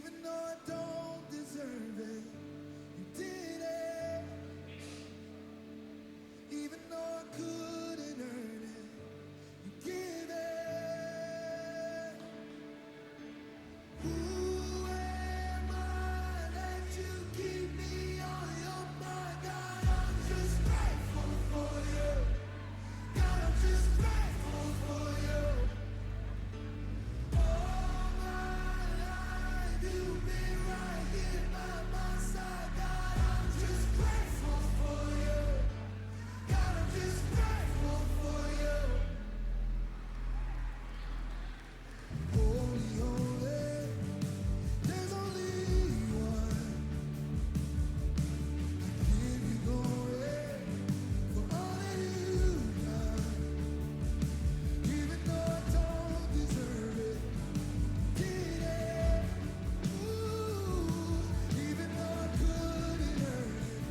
Even though I don't deserve it, you did it. Even though I couldn't earn it, you give it. Who am I that you keep me on your mind? God, I'm just grateful for you. God, I'm just grateful for you. All my life you've been right here by my side. God, I'm just grateful for you. God, I'm just grateful for you. Holy, holy, there's only one. I give you glory for all that you've done. Even though I don't deserve it, did it. Ooh, even though I couldn't earn it,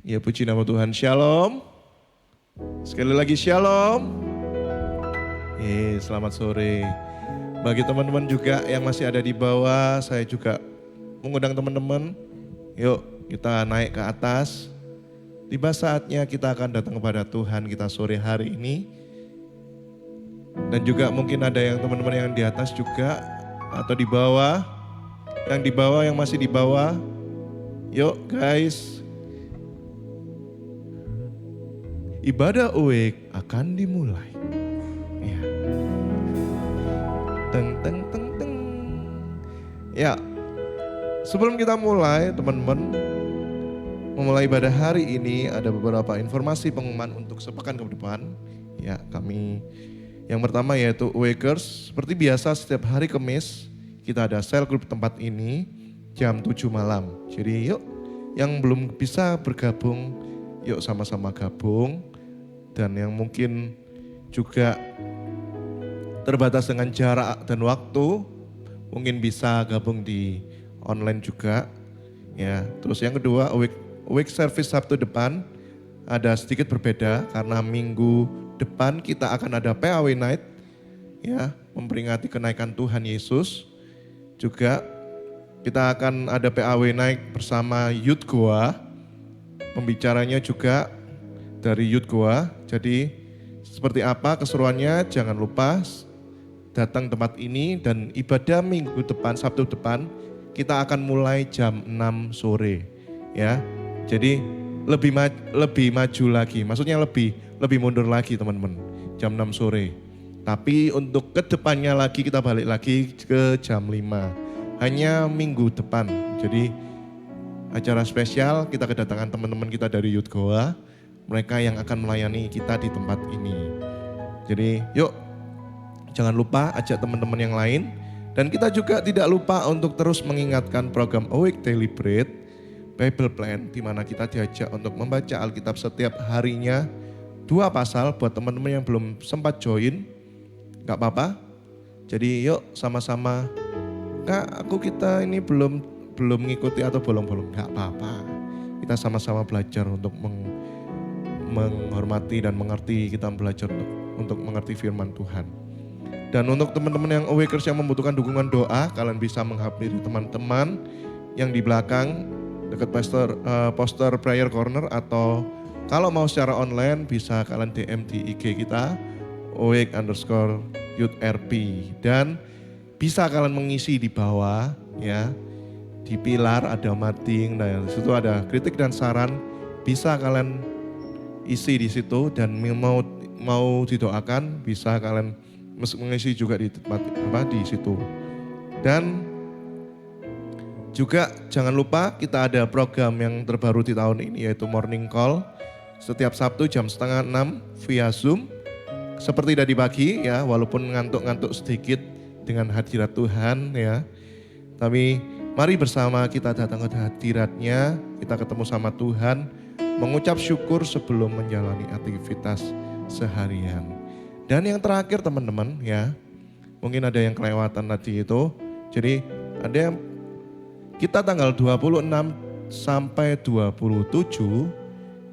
Ya puji nama Tuhan, shalom. Sekali lagi shalom. Selamat sore. Bagi teman-teman juga yang masih ada di bawah, saya juga mengundang teman-teman. Yuk kita naik ke atas. Tiba saatnya kita akan datang kepada Tuhan kita sore hari ini. Dan juga mungkin ada yang teman-teman yang di atas juga atau di bawah. Yang di bawah, yang masih di bawah. Yuk guys. Ibadah Awake akan dimulai. Ya. Teng teng teng teng. Ya. Sebelum kita mulai, teman-teman, memulai ibadah hari ini ada beberapa informasi pengumuman untuk sepekan ke depan. Ya, kami yang pertama yaitu Awakers. Seperti biasa setiap hari Kamis kita ada sel grup tempat ini jam 7 malam. Jadi yuk yang belum bisa bergabung, yuk sama-sama gabung. Dan yang mungkin juga terbatas dengan jarak dan waktu, mungkin bisa gabung di online juga. Ya, terus yang kedua, Awake Service Sabtu depan ada sedikit berbeda karena minggu depan kita akan ada PAW Night, ya, memperingati kenaikan Tuhan Yesus. Juga kita akan ada PAW Night bersama Youth Goa, pembicaranya juga dari Youth Goa. Jadi seperti apa keseruannya, jangan lupa datang tempat ini. Dan ibadah minggu depan, Sabtu depan, kita akan mulai jam 6 sore. Ya, jadi lebih maju lagi, maksudnya lebih mundur lagi teman-teman, jam 6 sore. Tapi untuk kedepannya lagi kita balik lagi ke jam 5, hanya minggu depan. Jadi acara spesial, kita kedatangan teman-teman kita dari Youth Goa, mereka yang akan melayani kita di tempat ini. Jadi yuk jangan lupa ajak teman-teman yang lain. Dan kita juga tidak lupa untuk terus mengingatkan program Awake Daily Bread Bible Plan, di mana kita diajak untuk membaca Alkitab setiap harinya 2 pasal. Buat teman-teman yang belum sempat join, gak apa-apa. Jadi yuk sama-sama, Kak kita ini belum ngikuti atau belum, gak apa-apa. Kita sama-sama belajar untuk menghormati dan mengerti, kita belajar untuk mengerti firman Tuhan. Dan untuk teman-teman yang Awakers yang membutuhkan dukungan doa, kalian bisa menghampiri teman-teman yang di belakang dekat poster prayer corner, atau kalau mau secara online bisa kalian DM di IG kita awake_youth_rp, dan bisa kalian mengisi di bawah ya, di pilar ada mading, dan di situ ada kritik dan saran, bisa kalian isi di situ. Dan mau didoakan bisa kalian mengisi juga di tempat di situ. Dan juga jangan lupa kita ada program yang terbaru di tahun ini, yaitu Morning Call setiap Sabtu jam 5:30 via Zoom. Seperti tadi pagi ya, walaupun ngantuk-ngantuk sedikit dengan hadirat Tuhan ya, tapi mari bersama kita datang ke hadiratnya, kita ketemu sama Tuhan, mengucap syukur sebelum menjalani aktivitas seharian. Dan yang terakhir teman-teman ya, mungkin ada yang kelewatan tadi itu. Jadi ada yang kita tanggal 26 sampai 27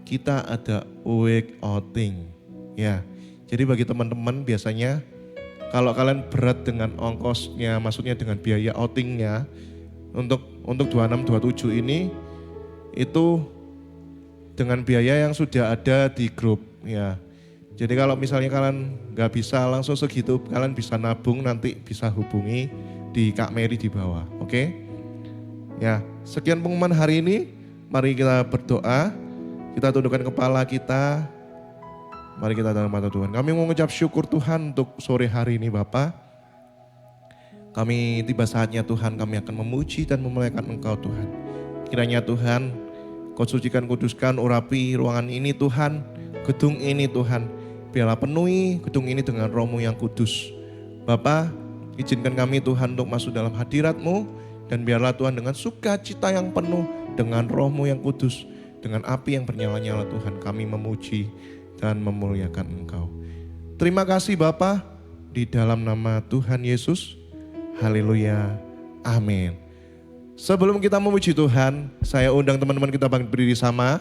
kita ada Awake Outing ya. Jadi bagi teman-teman biasanya kalau kalian berat dengan ongkosnya, maksudnya dengan biaya outingnya, untuk 26-27 ini itu dengan biaya yang sudah ada di grup ya. Jadi kalau misalnya kalian nggak bisa langsung segitu, kalian bisa nabung, nanti bisa hubungi di Kak Mary di bawah, oke? Ya, sekian pengumuman hari ini. Mari kita berdoa, kita tundukkan kepala kita. Mari kita dalam mata Tuhan. Kami mengucap syukur Tuhan untuk sore hari ini Bapa. Kami tiba saatnya Tuhan, kami akan memuji dan memuliakan Engkau Tuhan. Kiranya Tuhan, Kau sucikan, kuduskan, urapi ruangan ini Tuhan, gedung ini Tuhan. Biarlah penuhi gedung ini dengan Roh-Mu yang kudus. Bapa, izinkan kami Tuhan untuk masuk dalam hadirat-Mu. Dan biarlah Tuhan dengan sukacita yang penuh, dengan Roh-Mu yang kudus, dengan api yang bernyala-nyala Tuhan, kami memuji dan memuliakan Engkau. Terima kasih Bapa, di dalam nama Tuhan Yesus. Haleluya. Amin. Sebelum kita memuji Tuhan, saya undang teman-teman kita berdiri sama.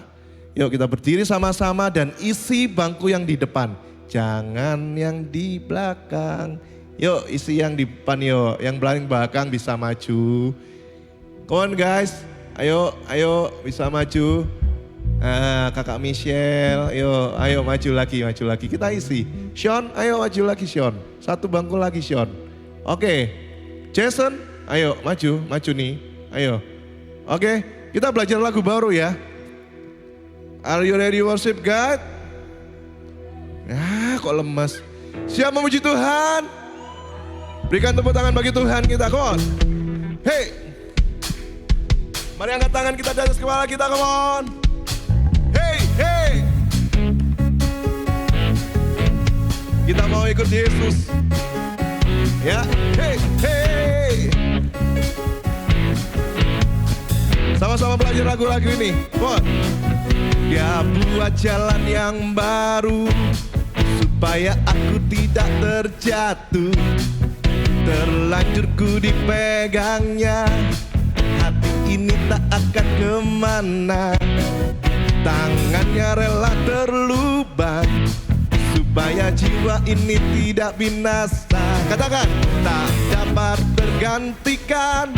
Yuk kita berdiri sama-sama dan isi bangku yang di depan. Jangan yang di belakang. Yuk isi yang di depan yuk. Yang paling belakang bisa maju. Come on guys. Ayo bisa maju. Kakak Michelle, ayo maju lagi. Kita isi. Sean, ayo maju lagi Sean. Satu bangku lagi Sean. Oke. Jason, ayo maju nih. Ayo. Oke, kita belajar lagu baru ya. Are you ready worship God? Kok lemas. Siap memuji Tuhan? Berikan tepuk tangan bagi Tuhan kita, come on. Hey. Mari angkat tangan kita di atas kepala kita, come on. Hey. Kita mau ikut Yesus. Ya, hey. Sama-sama belajar lagu-lagu ini. Come on. Dia buat jalan yang baru supaya aku tidak terjatuh. Terlanjur ku dipegangnya. Hati ini tak akan kemana. Tangannya rela terlubang supaya jiwa ini tidak binasa. Katakan, tak dapat tergantikan.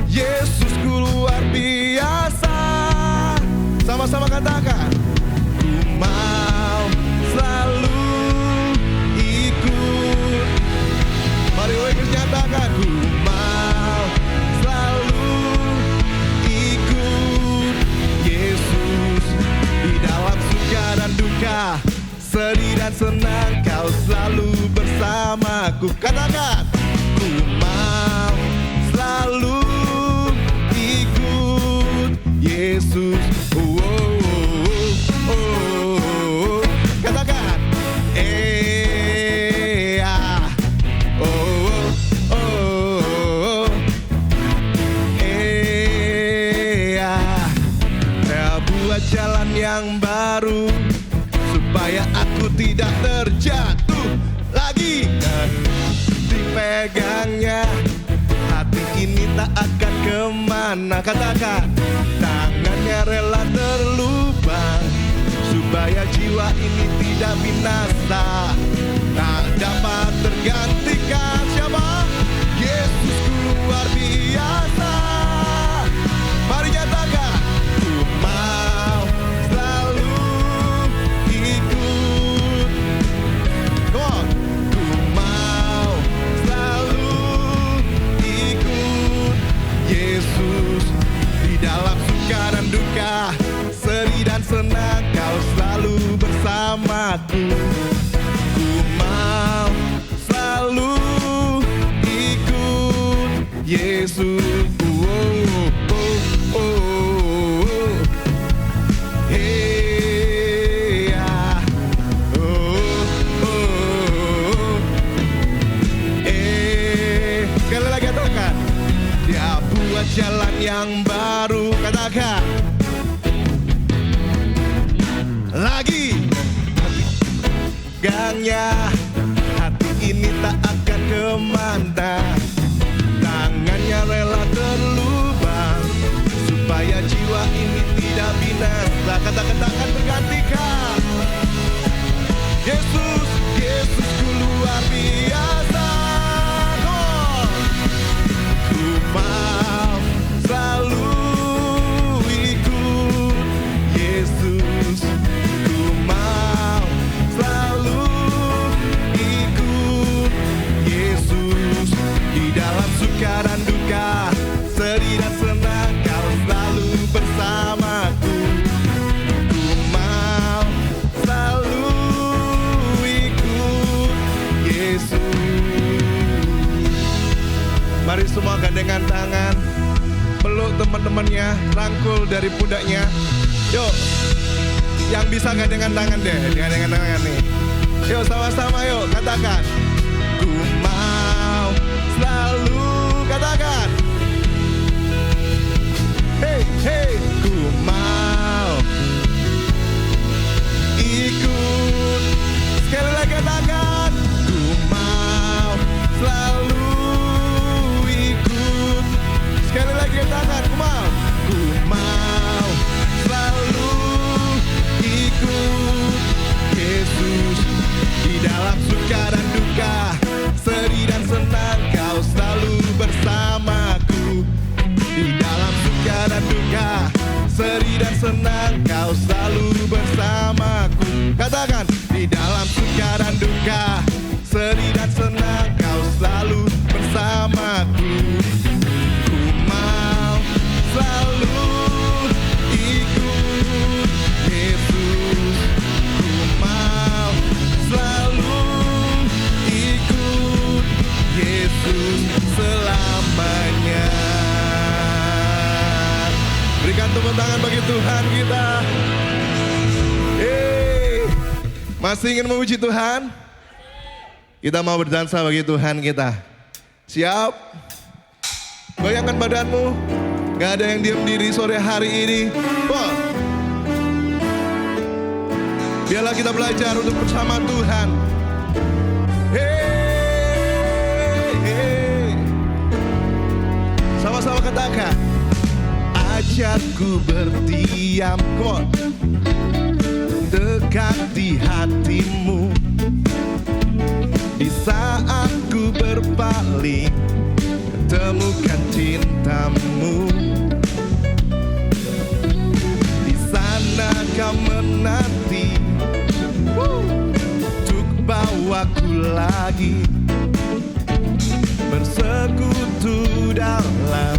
Yesusku luar biasa. Sama-sama katakan, ku mau selalu ikut. Mari Wekers nyatakan, ku mau selalu ikut Yesus. Di dalam suka dan duka, sedih dan senang, kau selalu bersamaku. Katakan, ku mau selalu ikut Yesus. Katakan, buat jalan yang baru supaya aku tidak terjatuh lagi. Dan dipegangnya, hati ini tak akan kemana. Katakan, tangannya rela terlubang supaya jiwa ini tidak binasa. Tak dapat tergantikan. Siapa? Yesusku luar biasa. Mari nyatakan, ku mau selalu ikut. Come on. Ku mau selalu ikut Yesus. Di dalam suka dan duka, sedih dan senang, kau selalu bersamaku. Ku mau selalu ikut Yesus. Sekali lagi katakan, dia buat jalan yang baru. Katakan lagi, gangnya hati ini tak akan kemana. Tangannya rela terlubang supaya jiwa ini tidak binasa. Katakan, tak akan tergantikan. Yesus, Yesusku luar biasa. Ku mau selalu ikut Yesus. Ku mau selalu ikut Yesus. Di dalam suka dan duka, sedih dan senang, kau selalu bersamaku. Ku mau selalu ikut Yesus. Mari semua gandengan tangan, peluk teman-temannya, rangkul dari pundaknya. Yuk, yang bisa gandengan tangan deh, gandengan tangan nih. Yuk sama-sama yuk, katakan, ku mau selalu. Katakan, hey, ku mau ikut. Sekali lagi katakan, ku mau selalu ikut. Sekali lagi katakan, ku mau selalu Kau selalu bersamaku. Katakan, di dalam suka dan duka, sedih dan senang, Kau selalu bersamaku. Ku mau selalu ikut Yesus. Ku mau selalu ikut Yesus selamanya. Berikan tepuk tangan bagi Tuhan kita. Masih ingin memuji Tuhan? Kita mau berdansa bagi Tuhan kita. Siap? Goyangkan badanmu. Gak ada yang diam diri sore hari ini. Wah. Biarlah kita belajar untuk bersama Tuhan. Sama-sama katakan. Ajarku berdiam, come on, dekat di hatimu. Di saat ku berpaling, temukan cintamu. Di sana kau menanti untuk bawaku lagi bersekutu dalam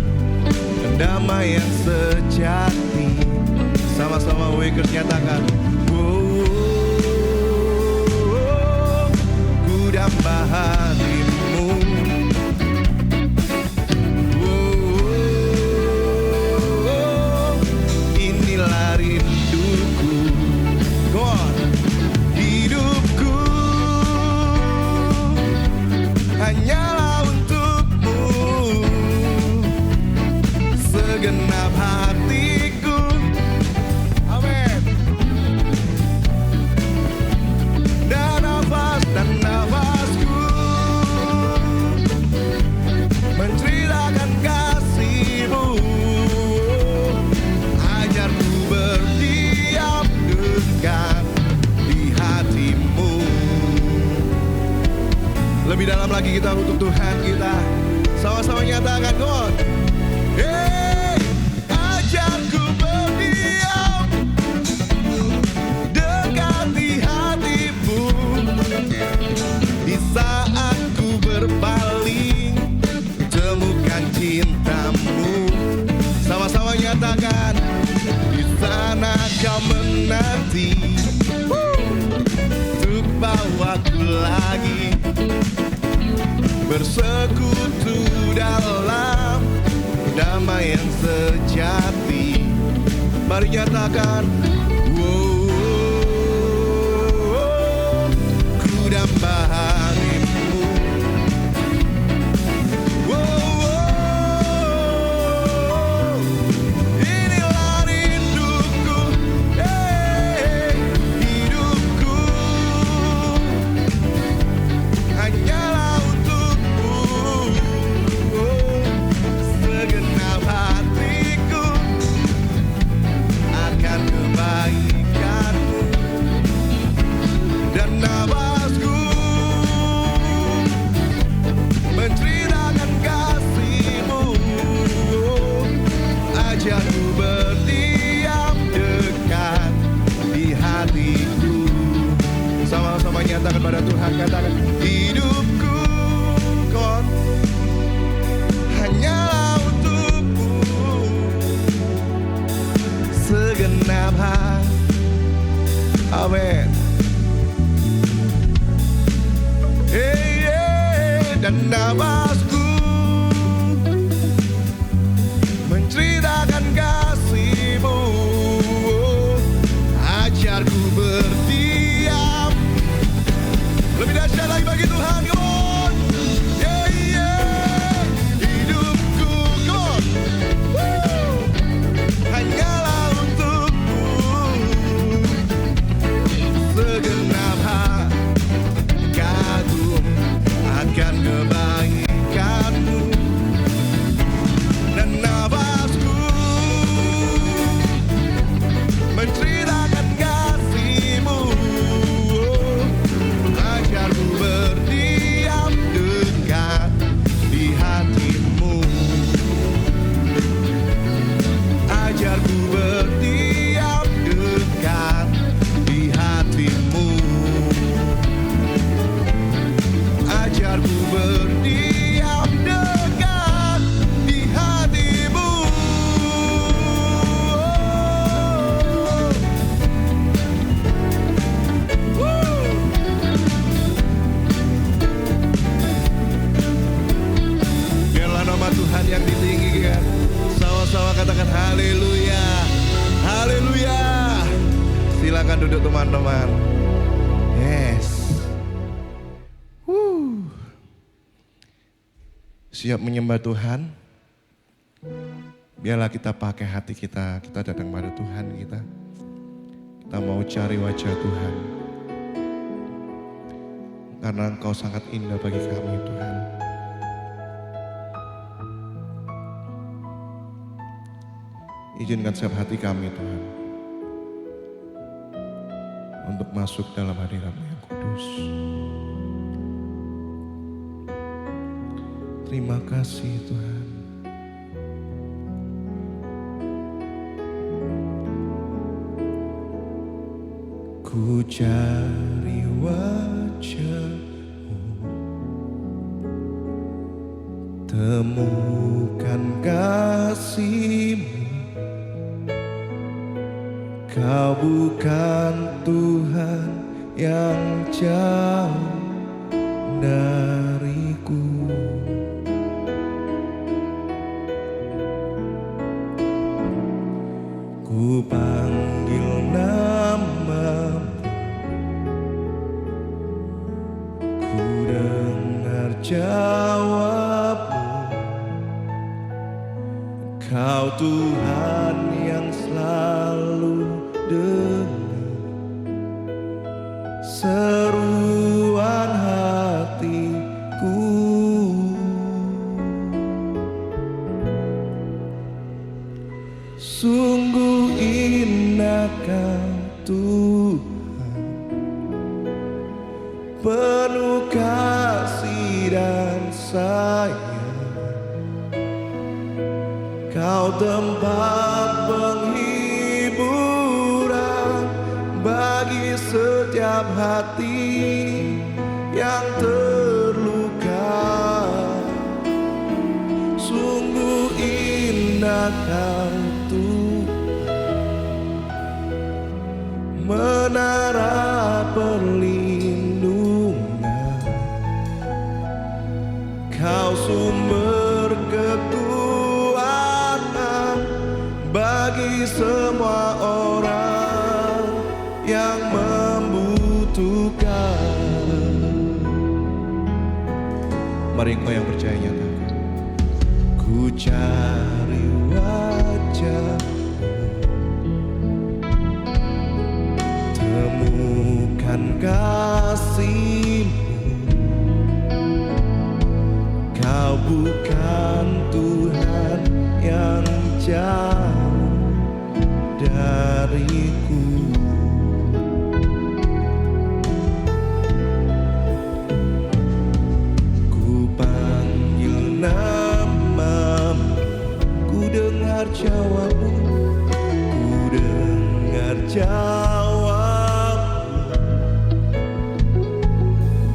damai yang sejati. Sama-sama Wakers nyatakan, ku damba hatimu. Inilah rinduku. Go on. Hidupku hanyalah untukmu. Segenap hatiku, amin. Dan nafasku menceritakan kasih-Mu. Ajarku berdiam dekat di hati-Mu. Lebih dalam lagi kita untuk Tuhan kita. Sama-sama nyatakan, God. Ajarku berdiam dekat di hati-Mu. Di saat ku berpaling, temukan cinta-Mu. Sama-sama nyatakan, di sana kau menanti untuk bawaku lagi bersekutu dalam damai yang sejati. Mari nyatakan, ku damba hatimu. Inilah rinduku, hidupku hanyalah untukmu. Segenap hatiku akan kebaikan-Mu. Dan nafasku menceritakan kasih-Mu. Ajarku berdiam dekat di hatiku. Sama-sama nyatakan pada Tuhan, katakan, hidupku kon hanyalah untukmu. Segenap hati, amin. Dan nafasku menceritakan kasih-Mu. Ajarku berdiam. Lebih dahsyat Silakan duduk teman-teman. Yes. Siap menyembah Tuhan? Biarlah kita pakai hati kita datang pada Tuhan kita. Kita mau cari wajah Tuhan. Karena Engkau sangat indah bagi kami Tuhan. Izinkan setiap hati kami Tuhan. Untuk masuk dalam hadirat-Mu yang kudus. Terima kasih Tuhan. Ku cari wajah-Mu, temukan kasih-Mu. Kau bukan Tuhan yang jauh dariku. Ku panggil nama-Mu, ku dengar jawab-Mu. Kau Tuhan yang selalu dengar seruan hatiku. Sungguh indah Kau Tuhan, penuh kasih dan sayang. Kau tempat penghiburan bagi setiap hati yang terluka. Sungguh indah Kau Tuhan, menara perlindungan. Kau sumber kekuatan bagi semua orang yang membutuhkan. Mari Engkau yang percaya nyatakan. Ku cari wajah-Mu, temukan kasih-Mu. Kau bukan Tuhan yang jauh dariku. Ku panggil nama-Mu, ku dengar jawab-Mu, ku dengar jawab-Mu.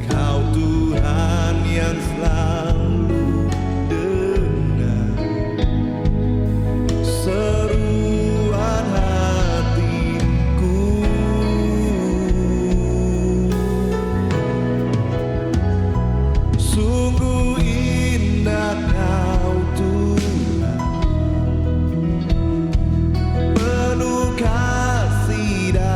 Kau Tuhan yang selalu dengar seruan hatiku. Sungguh indah Kau Tuhan, penuh kasih dan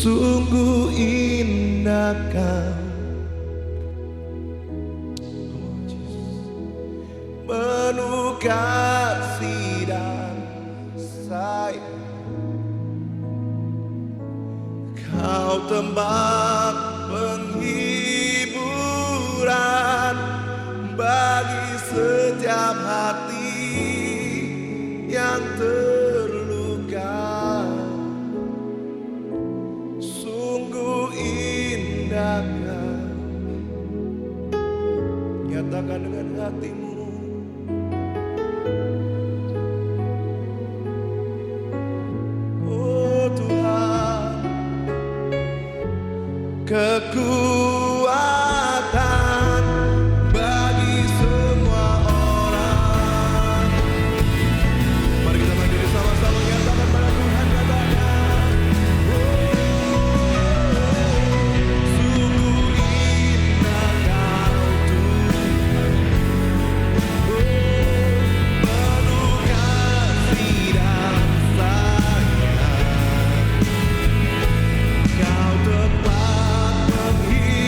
Sungguh indah Kau, penuh kasih dan sayang. Kau tempat penghiburan bagi setiap hati yang terluka. Sungguh indah Kau, nyatakan dengan hatimu. Oh Tuhan, kekuatan bagi semua orang. Mari kita berdiri sama-sama nyatakan pada Tuhan, katakan, sungguh indah Kau Tuhan, penuh kasih dan sayang. Kau tempat penghiburan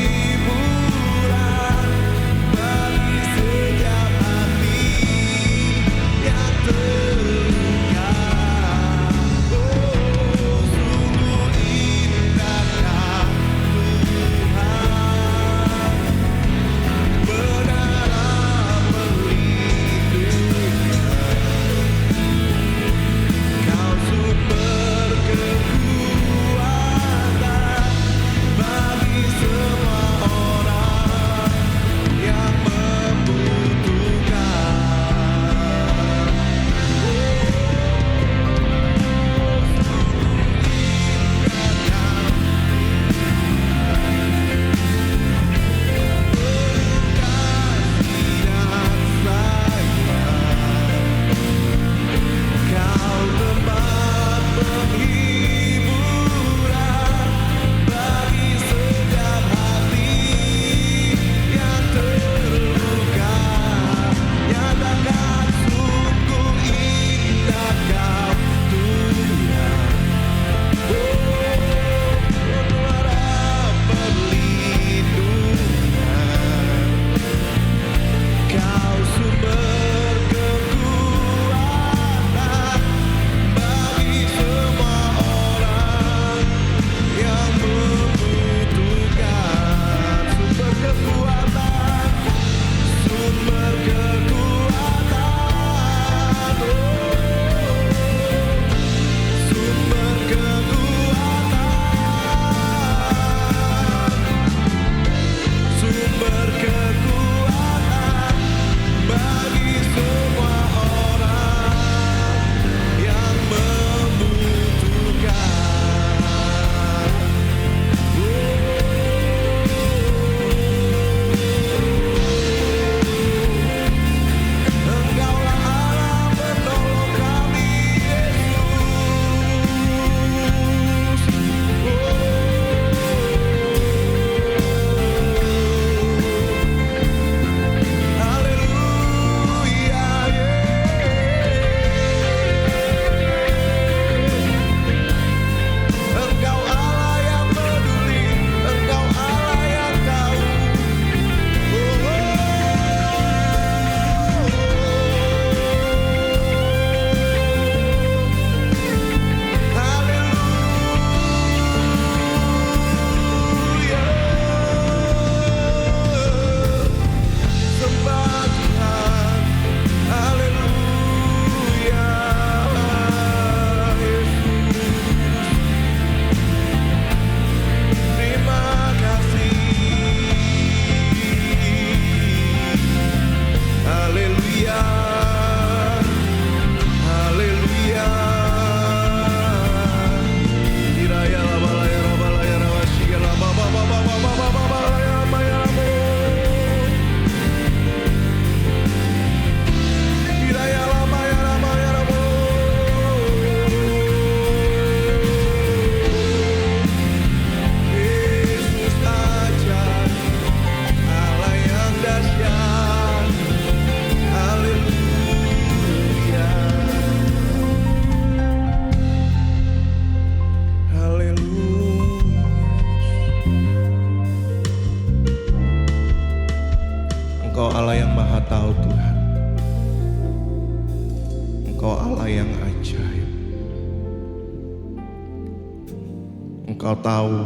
tahu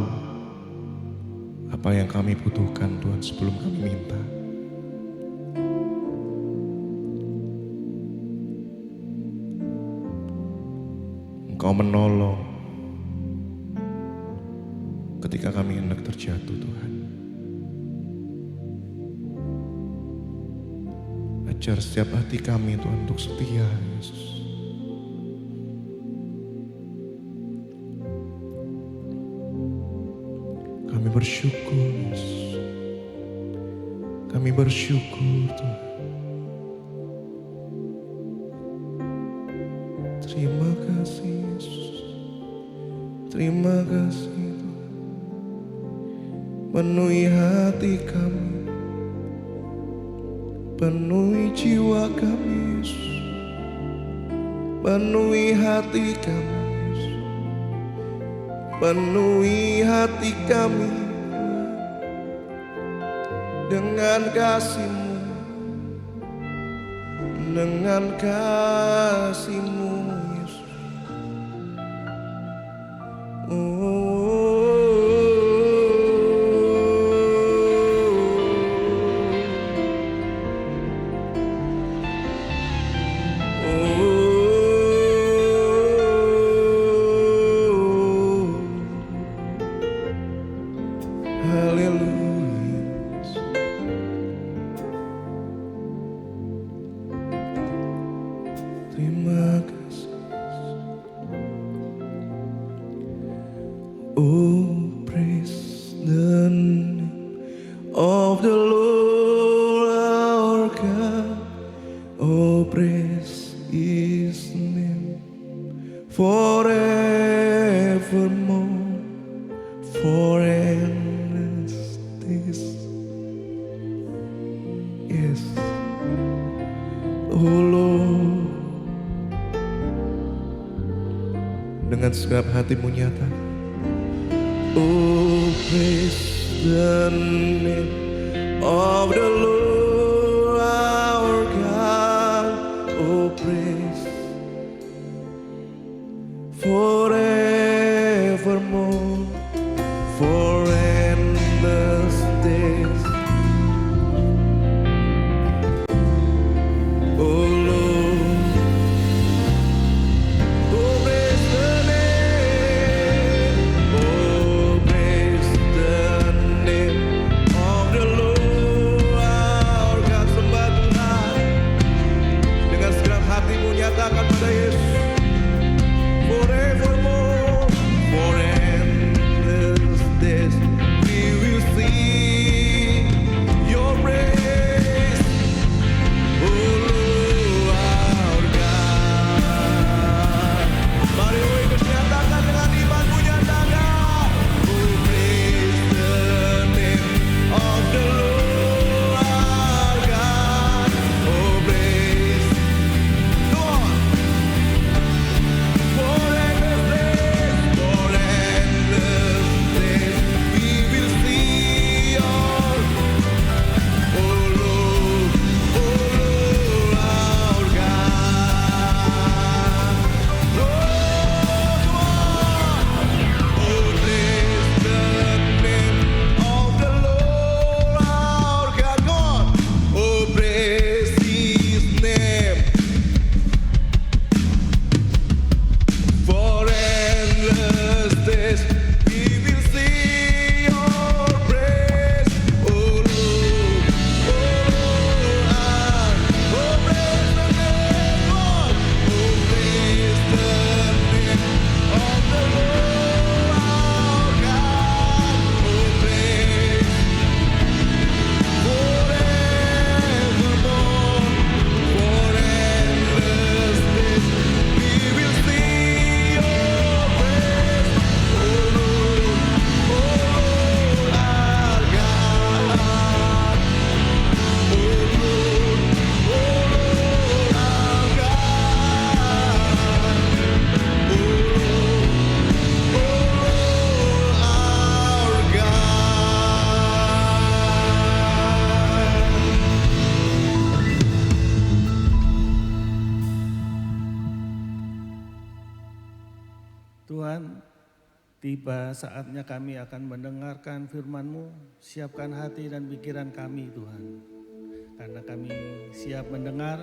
apa yang kami butuhkan Tuhan sebelum kami minta. Engkau menolong ketika kami hendak terjatuh Tuhan. Ajar setiap hati kami Tuhan untuk setia Yesus. Kami bersyukur Yesus. Kami bersyukur Tuhan. Terima kasih Yesus. Terima kasih Tuhan. Penuhi hati kami. Penuhi jiwa kami Yesus. Penuhi hati kami Yesus. Penuhi hati kami dengan kasih-Mu. Dengan kasih-Mu Yesus. Haleluya. Terima kasih. Oh, praise the name of the Lord our God. Oh, praise His name forevermore, for endless days. Yes, oh Lord, dengan segenap hatimu nyata. Oh, praise the name of the Lord our God. Oh, praise forevermore, for endless days. Oh Lord, oh praise the name, oh praise the name of the Lord our God. Sembah Tuhan dengan segenap hatimu, nyatakan pada Yesus. Forevermore, for endless days. Tiba saatnya kami akan mendengarkan firman-Mu, siapkan hati dan pikiran kami Tuhan. Karena kami siap mendengar,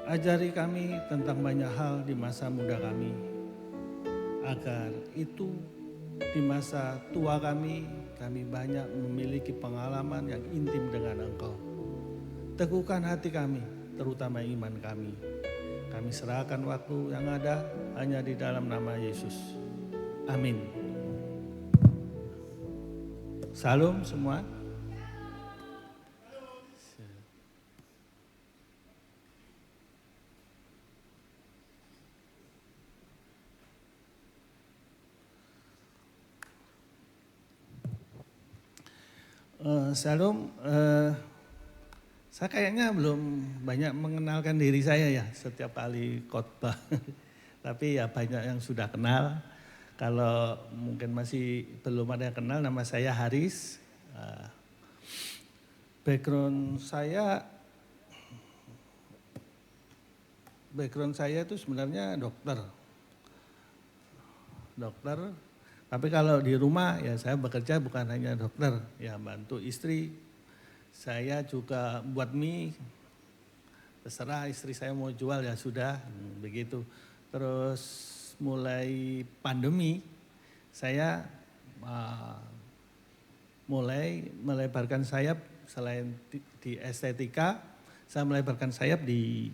ajari kami tentang banyak hal di masa muda kami. Agar itu di masa tua kami banyak memiliki pengalaman yang intim dengan Engkau. Teguhkan hati kami, terutama iman kami. Kami serahkan waktu yang ada hanya di dalam nama Yesus. Amin. Salam semua. Salam. Saya kayaknya belum banyak mengenalkan diri saya ya setiap kali khotbah. Tapi ya banyak yang sudah kenal. Kalau mungkin masih belum ada yang kenal, nama saya Haris. Background saya itu sebenarnya dokter. Tapi kalau di rumah ya saya bekerja bukan hanya dokter, ya bantu istri. Saya juga buat mie, terserah istri saya mau jual ya sudah, begitu. Terus mulai pandemi saya mulai melebarkan sayap selain di estetika, saya melebarkan sayap di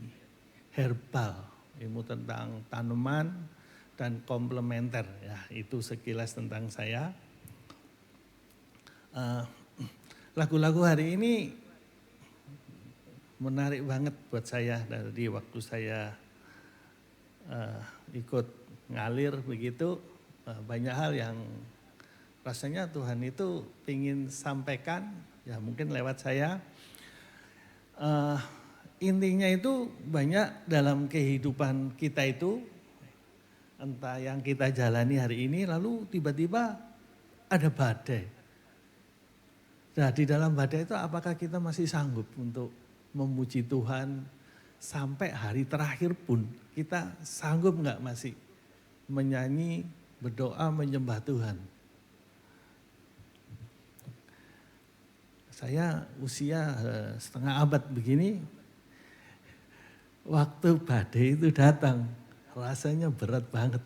herbal, ilmu tentang tanaman dan komplementer. Ya, itu sekilas tentang saya. Lagu-lagu hari ini menarik banget buat saya dari waktu saya ikut ngalir begitu, banyak hal yang rasanya Tuhan itu ingin sampaikan, ya mungkin lewat saya. Intinya itu banyak dalam kehidupan kita itu, entah yang kita jalani hari ini lalu tiba-tiba ada badai. Nah di dalam badai itu apakah kita masih sanggup untuk memuji Tuhan sampai hari terakhir pun kita sanggup nggak masih menyanyi, berdoa, menyembah Tuhan. Saya usia setengah abad begini, waktu badai itu datang, rasanya berat banget.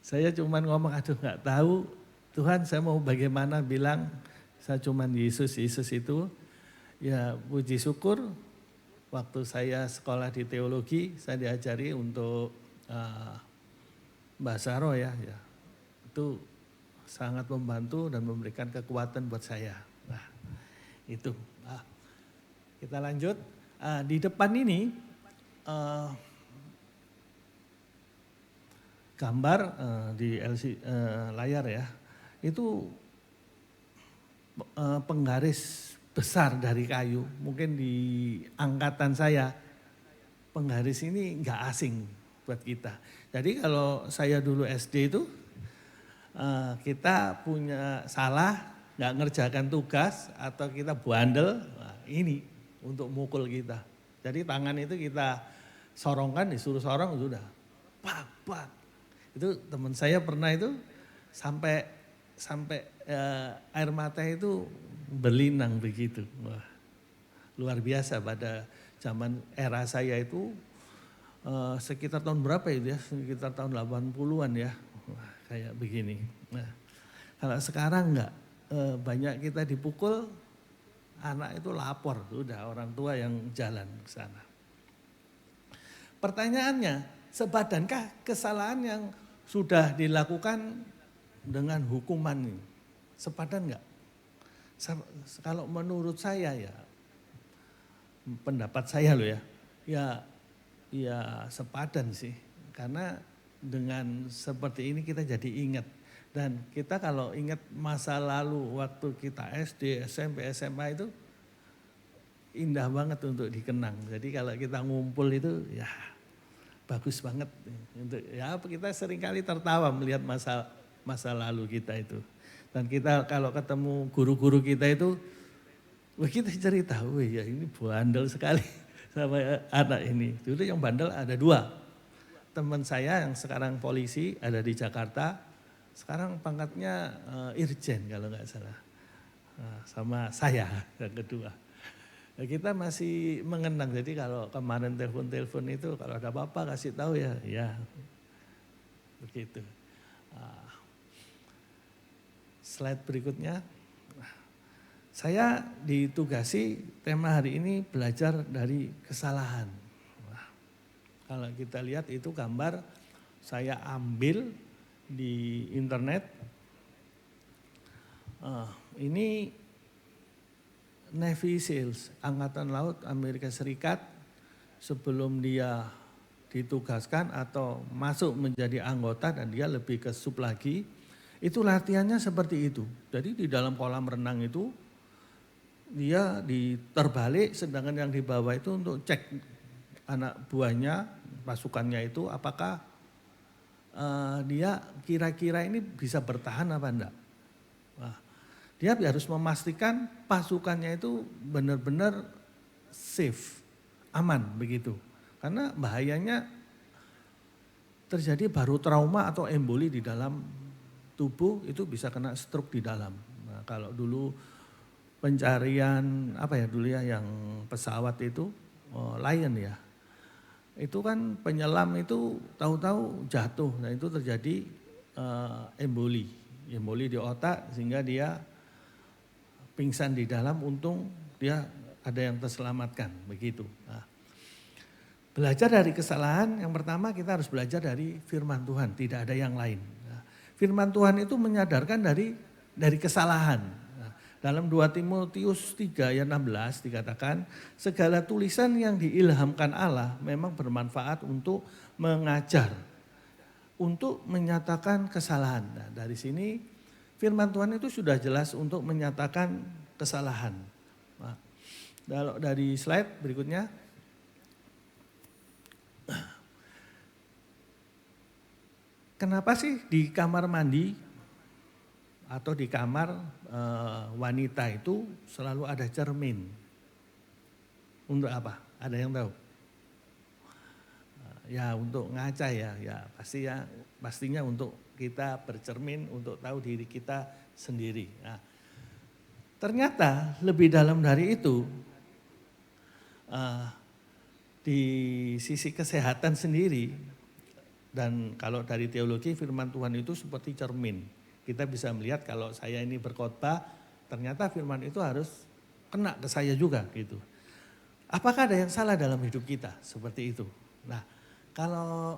Saya cuman ngomong, aduh nggak tahu, Tuhan saya mau bagaimana bilang, saya cuman Yesus itu. Ya puji syukur, waktu saya sekolah di teologi, saya diajari untuk bahasa roh ya, itu sangat membantu dan memberikan kekuatan buat saya. Nah itu, kita lanjut. Di depan ini gambar di layar ya, itu penggaris besar dari kayu. Mungkin di angkatan saya penggaris ini nggak asing buat kita. Jadi kalau saya dulu SD itu kita punya salah, nggak ngerjakan tugas atau kita bandel, ini untuk mukul kita. Jadi tangan itu kita sorongkan, disuruh sorong sudah, pak. Itu teman saya pernah itu sampai air mata itu berlinang begitu. Wah, luar biasa pada zaman era saya itu. Sekitar tahun berapa itu ya, sekitar tahun 80-an ya, wah, kayak begini. Nah, kalau sekarang enggak, banyak kita dipukul, anak itu lapor, sudah orang tua yang jalan ke sana. Pertanyaannya, sebadankah kesalahan yang sudah dilakukan dengan hukuman ini? Sepadan enggak? Kalau menurut saya ya, pendapat saya loh ya sepadan sih, karena dengan seperti ini kita jadi ingat. Dan kita kalau ingat masa lalu waktu kita SD, SMP, SMA itu indah banget untuk dikenang. Jadi kalau kita ngumpul itu ya bagus banget. Ya kita seringkali tertawa melihat masa lalu kita itu. Dan kita kalau ketemu guru-guru kita itu, wah kita cerita, wah ya ini bandel sekali sama anak ini. Dulu yang bandel ada 2. teman saya yang sekarang polisi ada di Jakarta, sekarang pangkatnya irjen kalau nggak salah. Sama saya yang kedua. Ya, kita masih mengenang, jadi kalau kemarin telepon-telepon itu kalau ada apa-apa kasih tahu ya, ya begitu. Slide berikutnya. Saya ditugasi tema hari ini belajar dari kesalahan. Nah, kalau kita lihat itu gambar saya ambil di internet. Ini Navy SEALs, Angkatan Laut Amerika Serikat, sebelum dia ditugaskan atau masuk menjadi anggota dan dia lebih ke sub lagi, itu latihannya seperti itu. Jadi di dalam kolam renang itu dia diterbalik, sedangkan yang di bawah itu untuk cek anak buahnya, pasukannya itu apakah dia kira-kira ini bisa bertahan apa enggak. Nah, dia harus memastikan pasukannya itu benar-benar safe, aman begitu. Karena bahayanya terjadi baru trauma atau emboli di dalam tubuh, itu bisa kena stroke di dalam. Nah, kalau dulu pencarian apa ya dulu ya yang pesawat itu Lion ya, itu kan penyelam itu tahu-tahu jatuh, nah itu terjadi emboli di otak sehingga dia pingsan di dalam, untung dia ada yang terselamatkan begitu. Nah, belajar dari kesalahan yang pertama kita harus belajar dari firman Tuhan, tidak ada yang lain. Nah, firman Tuhan itu menyadarkan dari kesalahan. Dalam 2 Timotius 3 ayat 16 dikatakan, segala tulisan yang diilhamkan Allah memang bermanfaat untuk mengajar, untuk menyatakan kesalahan. Nah, dari sini firman Tuhan itu sudah jelas untuk menyatakan kesalahan. Nah, kalau dari slide berikutnya. Kenapa sih di kamar mandi atau di kamar wanita itu selalu ada cermin? Untuk apa? Ada yang tahu? Ya untuk ngaca ya pastinya untuk kita bercermin untuk tahu diri kita sendiri. Nah, ternyata lebih dalam dari itu, di sisi kesehatan sendiri, dan kalau dari teologi firman Tuhan itu seperti cermin. Kita bisa melihat kalau saya ini berkhotbah, ternyata firman itu harus kena ke saya juga gitu. Apakah ada yang salah dalam hidup kita? Seperti itu. Nah, kalau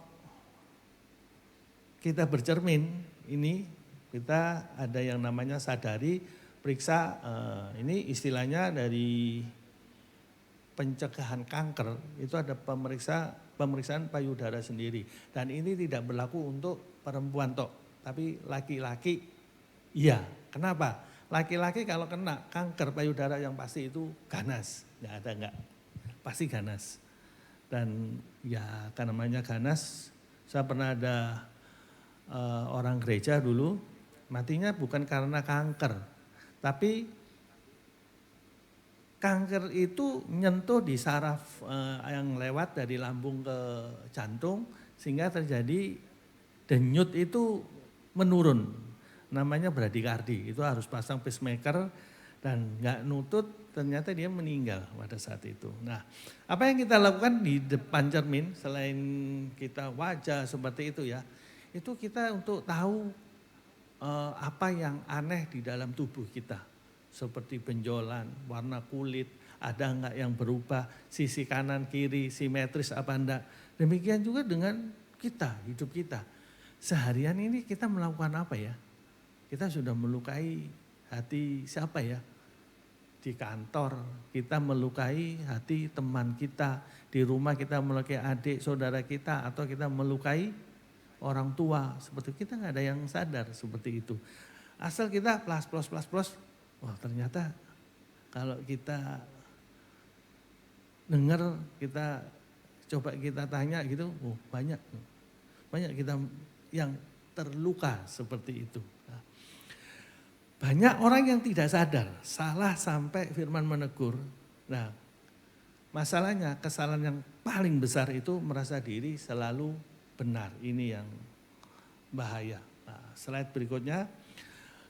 kita bercermin, ini kita ada yang namanya sadari, periksa, ini istilahnya dari pencegahan kanker, itu ada pemeriksaan payudara sendiri. Dan ini tidak berlaku untuk perempuan tok. Tapi laki-laki, iya. Kenapa? Laki-laki kalau kena kanker payudara yang pasti itu ganas. Enggak. Pasti ganas. Dan ya kan namanya ganas, saya pernah ada orang gereja dulu, matinya bukan karena kanker. Tapi kanker itu nyentuh di saraf yang lewat dari lambung ke jantung, sehingga terjadi denyut itu menurun, namanya bradikardi. Itu harus pasang pacemaker dan nggak nutut, ternyata dia meninggal pada saat itu. Nah, apa yang kita lakukan di depan cermin selain kita wajah seperti itu ya, itu kita untuk tahu apa yang aneh di dalam tubuh kita, seperti benjolan, warna kulit, ada enggak yang berubah, sisi kanan kiri simetris apa enggak. Demikian juga dengan kita, hidup kita. Seharian ini kita melakukan apa ya? Kita sudah melukai hati siapa ya? Di kantor kita melukai hati teman kita, di rumah kita melukai adik saudara kita, atau kita melukai orang tua. Seperti kita nggak ada yang sadar seperti itu. Asal kita plus. Wah ternyata kalau kita dengar, kita coba kita tanya gitu, oh banyak kita yang terluka seperti itu. Nah, banyak orang yang tidak sadar, salah sampai firman menegur. Nah, masalahnya kesalahan yang paling besar itu merasa diri selalu benar. Ini yang bahaya. Nah, slide berikutnya.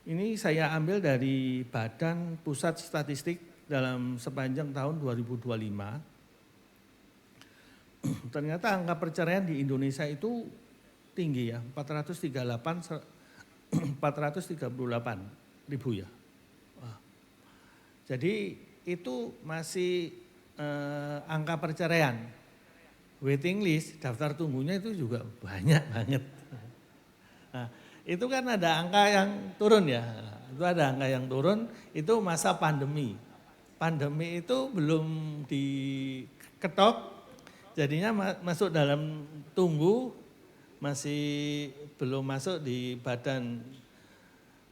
Ini saya ambil dari Badan Pusat Statistik dalam sepanjang tahun 2025. Ternyata angka perceraian di Indonesia itu tinggi ya, 438 ribu ya. Wah. Jadi itu masih angka perceraian. Waiting list, daftar tunggunya itu juga banyak banget. Nah, itu kan ada angka yang turun ya. Itu ada angka yang turun, itu masa pandemi. Pandemi itu belum diketok, jadinya masuk dalam tunggu, masih belum masuk di Badan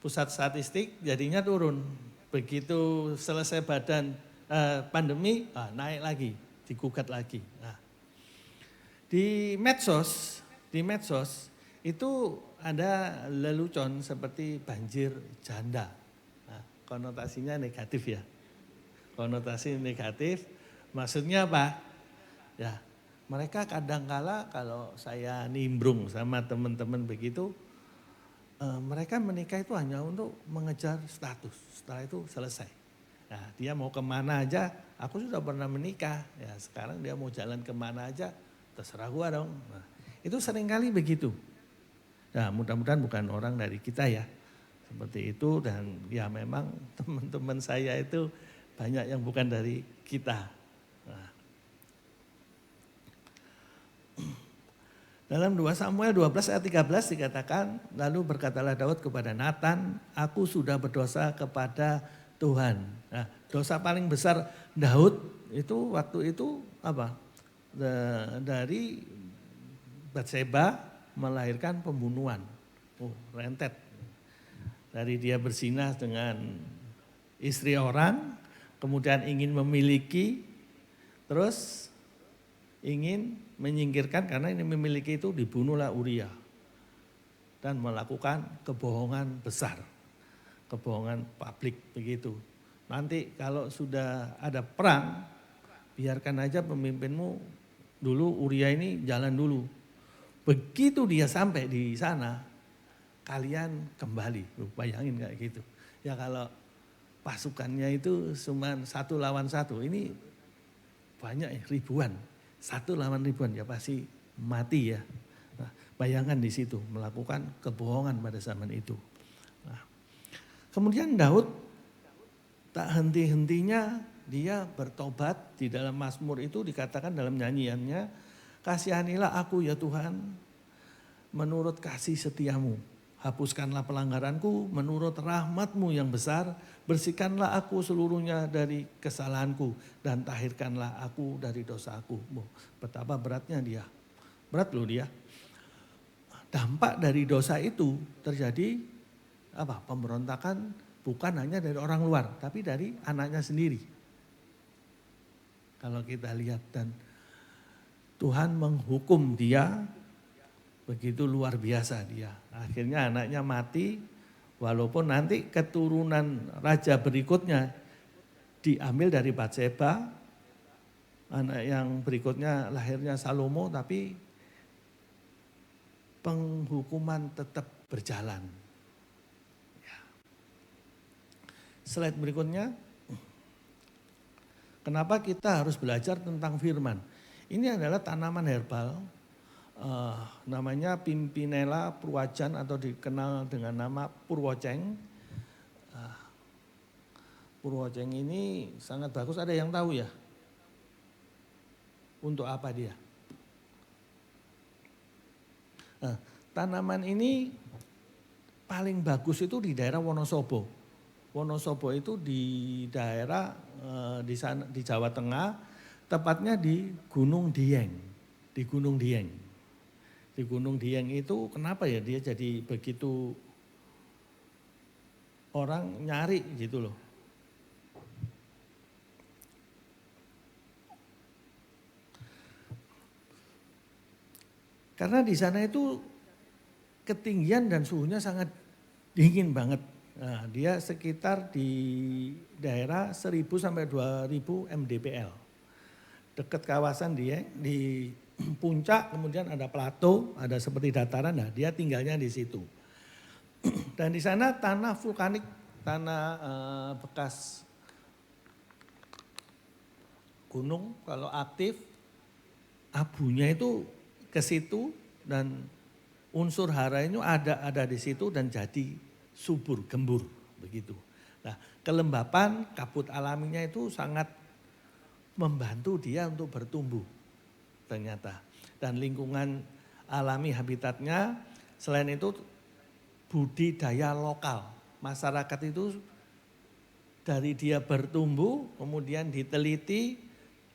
Pusat Statistik, jadinya turun. Begitu selesai pandemi, naik lagi, digugat lagi. Nah, di medsos itu ada lelucon seperti banjir janda. Nah, konotasinya negatif ya. Konotasi negatif, maksudnya apa? Ya, mereka kadangkala kalau saya nimbrung sama teman-teman begitu, mereka menikah itu hanya untuk mengejar status. Setelah itu selesai. Nah, dia mau kemana aja, aku sudah pernah menikah. Ya, sekarang dia mau jalan kemana aja, terserah gua dong. Nah, itu seringkali begitu. Nah, mudah-mudahan bukan orang dari kita ya. Seperti itu, dan ya memang teman-teman saya itu banyak yang bukan dari kita. Nah. Dalam 2 Samuel 12 ayat 13 dikatakan, lalu berkatalah Daud kepada Nathan, aku sudah berdosa kepada Tuhan. Nah, dosa paling besar Daud itu waktu itu apa? Dari Batseba melahirkan pembunuhan. Oh, rentet. Dari dia berzinah dengan istri orang, kemudian ingin memiliki, terus ingin menyingkirkan, karena ini memiliki itu dibunuhlah Uria. Dan melakukan kebohongan besar. Kebohongan publik begitu. Nanti kalau sudah ada perang, biarkan aja pemimpinmu dulu, Uria ini jalan dulu. Begitu dia sampai di sana, kalian kembali. Bayangin kayak gitu. Ya kalau pasukannya itu cuma 1 lawan 1, ini banyak ya, ribuan. 1 lawan ribuan ya pasti mati ya. Nah, bayangkan di situ melakukan kebohongan pada zaman itu. Nah, kemudian Daud tak henti-hentinya dia bertobat. Di dalam Mazmur itu dikatakan dalam nyanyiannya, kasihanilah aku ya Tuhan menurut kasih setiamu. Hapuskanlah pelanggaranku menurut rahmat-Mu yang besar. Bersihkanlah aku seluruhnya dari kesalahanku. Dan tahirkanlah aku dari dosaku. Betapa beratnya dia. Berat loh dia. Dampak dari dosa itu terjadi apa? Pemberontakan bukan hanya dari orang luar, tapi dari anaknya sendiri. Kalau kita lihat, dan Tuhan menghukum dia begitu luar biasa dia. Akhirnya anaknya mati, walaupun nanti keturunan raja berikutnya diambil dari Batseba, anak yang berikutnya lahirnya Salomo, tapi penghukuman tetap berjalan. Ya. Slide berikutnya, kenapa kita harus belajar tentang firman? Ini adalah tanaman herbal, namanya Pimpinella purwajan atau dikenal dengan nama purwoceng. Purwoceng ini sangat bagus, ada yang tahu ya? Untuk apa dia? Tanaman ini paling bagus itu di daerah Wonosobo. Wonosobo itu di daerah di sana, di Jawa Tengah, tepatnya di Gunung Dieng. Di Gunung Dieng. Di Gunung Dieng itu kenapa ya dia jadi begitu orang nyari gitu loh. Karena di sana itu ketinggian dan suhunya sangat dingin banget. Nah, dia sekitar di daerah 1000 sampai 2000 mdpl. Dekat kawasan dia di puncak, kemudian ada plateau, ada seperti dataran. Nah, dia tinggalnya di situ. Dan di sana tanah vulkanik, tanah bekas gunung kalau aktif, abunya itu ke situ dan unsur hara itu ada di situ dan jadi subur, gembur begitu. Nah, kelembapan kabut alaminya itu sangat membantu dia untuk bertumbuh ternyata. Dan lingkungan alami habitatnya selain itu budidaya lokal. Masyarakat itu dari dia bertumbuh kemudian diteliti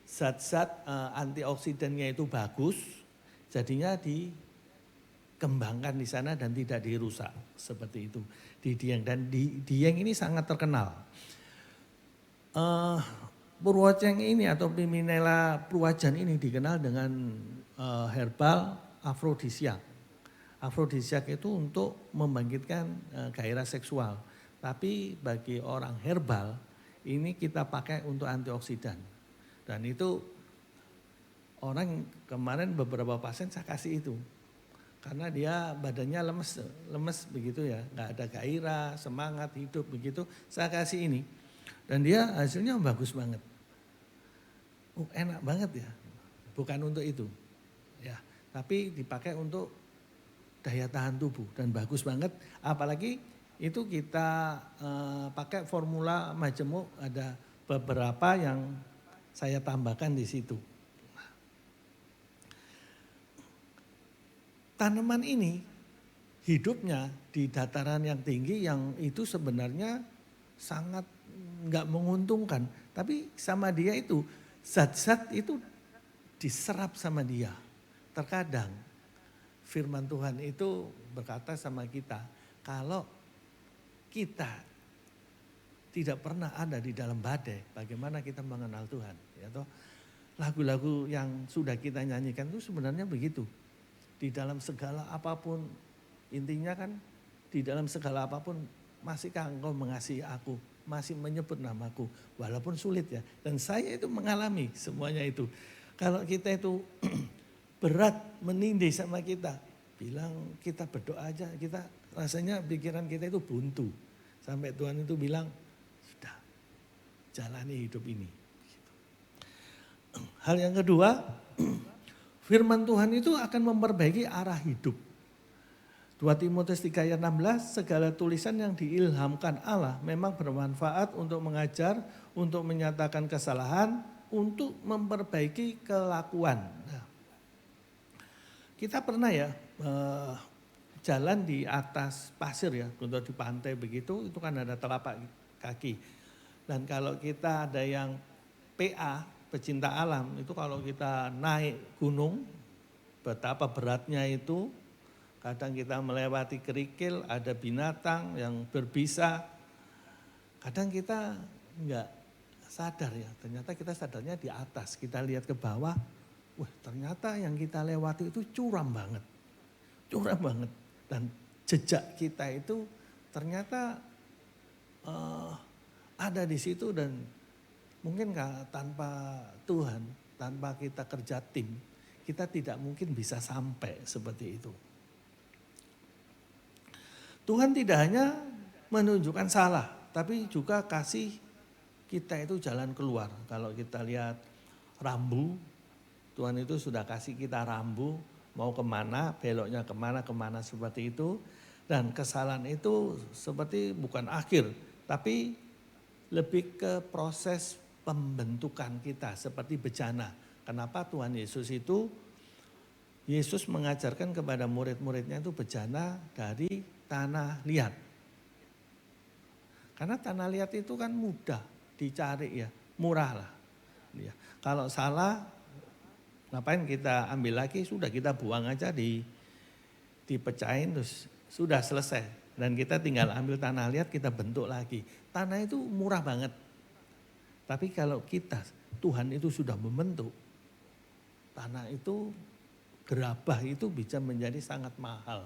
zat-zat antioksidannya itu bagus, jadinya dikembangkan di sana dan tidak dirusak seperti itu di Dieng. Dan di Dieng ini sangat terkenal. Purwoceng ini atau Piminella purwajan ini dikenal dengan herbal afrodisiak. Afrodisiak itu untuk membangkitkan gairah seksual. Tapi bagi orang herbal ini kita pakai untuk antioksidan. Dan itu orang kemarin beberapa pasien saya kasih itu. Karena dia badannya lemes begitu ya. Gak ada gairah, semangat, hidup begitu. Saya kasih ini. Dan dia hasilnya bagus banget. Enak banget ya. Bukan untuk itu. Ya, tapi dipakai untuk daya tahan tubuh dan bagus banget. Apalagi itu kita pakai formula majemuk, ada beberapa yang saya tambahkan di situ. Tanaman ini hidupnya di dataran yang tinggi yang itu sebenarnya sangat nggak menguntungkan. Tapi sama dia itu zat-zat itu diserap sama dia. Terkadang firman Tuhan itu berkata sama kita, kalau kita tidak pernah ada di dalam badai, bagaimana kita mengenal Tuhan? Ya toh, lagu-lagu yang sudah kita nyanyikan itu sebenarnya begitu. Di dalam segala apapun, intinya kan di dalam segala apapun, masihkah engkau mengasihi aku? Masih menyebut namaku, walaupun sulit ya. Dan saya itu mengalami semuanya itu. Kalau kita itu berat menindih sama kita, bilang kita berdoa aja, kita rasanya pikiran kita itu buntu. Sampai Tuhan itu bilang, sudah jalani hidup ini. Hal yang kedua, firman Tuhan itu akan memperbaiki arah hidup. 2 Timotius 3 ayat 16, segala tulisan yang diilhamkan Allah memang bermanfaat untuk mengajar, untuk menyatakan kesalahan, untuk memperbaiki kelakuan. Nah, kita pernah ya jalan di atas pasir ya, untuk di pantai begitu, itu kan ada telapak kaki. Dan kalau kita ada yang PA, pecinta alam, itu kalau kita naik gunung, betapa beratnya itu. Kadang kita melewati kerikil, ada binatang yang berbisa. Kadang kita enggak sadar ya, ternyata kita sadarnya di atas. Kita lihat ke bawah, wah ternyata yang kita lewati itu curam banget. Curam banget. Dan jejak kita itu ternyata ada di situ dan mungkin tanpa Tuhan, tanpa kita kerja tim, kita tidak mungkin bisa sampai seperti itu. Tuhan tidak hanya menunjukkan salah, tapi juga kasih kita itu jalan keluar. Kalau kita lihat rambu, Tuhan itu sudah kasih kita rambu, mau kemana, beloknya kemana seperti itu. Dan kesalahan itu seperti bukan akhir, tapi lebih ke proses pembentukan kita seperti bejana. Kenapa Tuhan Yesus itu, Yesus mengajarkan kepada murid-muridnya itu bejana dari tanah liat. Karena tanah liat itu kan mudah dicari ya, murah lah. Ya. Kalau salah, ngapain kita ambil lagi, sudah kita buang aja dipecahin terus sudah selesai. Dan kita tinggal ambil tanah liat, kita bentuk lagi. Tanah itu murah banget. Tapi kalau kita, Tuhan itu sudah membentuk, tanah itu, gerabah itu bisa menjadi sangat mahal.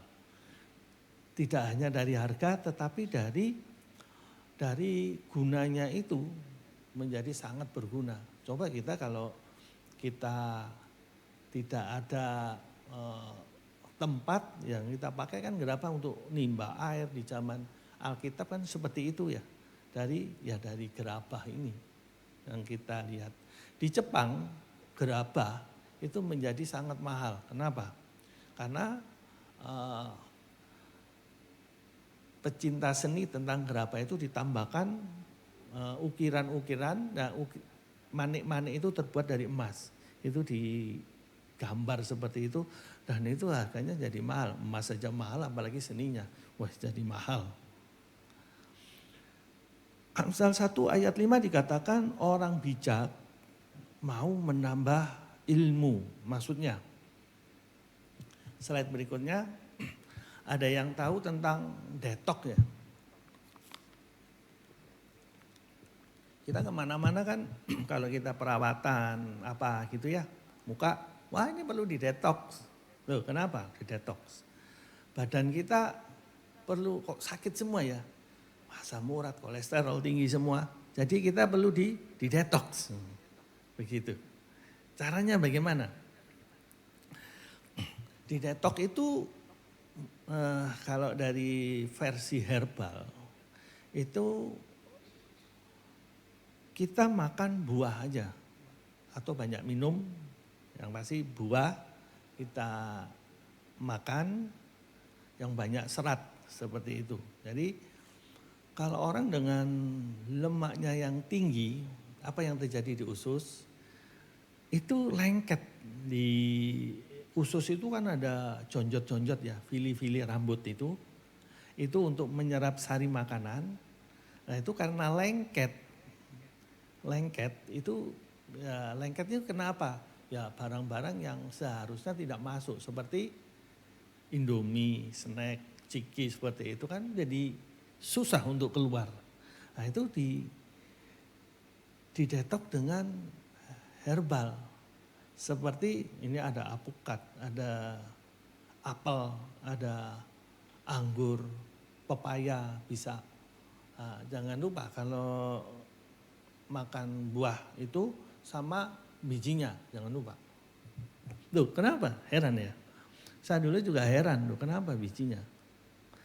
Tidak hanya dari harga tetapi dari gunanya itu menjadi sangat berguna. Coba kita kalau kita tidak ada tempat yang kita pakai kan gerabah untuk nimba air di zaman Alkitab kan seperti itu ya. Dari gerabah ini yang kita lihat. Di Jepang gerabah itu menjadi sangat mahal. Kenapa? Karena pecinta seni tentang gerabah itu ditambahkan ukiran-ukiran, nah, manik-manik itu terbuat dari emas. Itu digambar seperti itu dan itu harganya jadi mahal. Emas saja mahal apalagi seninya. Wah, jadi mahal. Amsal 1 ayat 5 dikatakan orang bijak mau menambah ilmu. Maksudnya, slide berikutnya ada yang tahu tentang detok ya. Kita kemana-mana kan kalau kita perawatan apa gitu ya, muka, wah ini perlu didetoks. Loh kenapa didetoks? Badan kita perlu kok sakit semua ya. Asam urat, kolesterol tinggi semua. Jadi kita perlu didetoks. Begitu. Caranya bagaimana? Didetoks itu kalau dari versi herbal itu kita makan buah aja atau banyak minum, yang pasti buah kita makan yang banyak serat seperti itu. Jadi kalau orang dengan lemaknya yang tinggi, apa yang terjadi di usus? Itu lengket. Di usus itu kan ada jonjot-jonjot ya, fili-fili rambut itu. Itu untuk menyerap sari makanan. Nah itu karena lengket. Lengket itu, ya lengket itu kenapa? Ya barang-barang yang seharusnya tidak masuk. Seperti Indomie, snack, ciki seperti itu kan jadi susah untuk keluar. Nah itu didetok dengan herbal. Seperti ini ada apukat, ada apel, ada anggur, pepaya bisa. Nah, jangan lupa kalau makan buah itu sama bijinya, jangan lupa. Tuh kenapa? Heran ya. Saya dulu juga heran, tuh kenapa bijinya?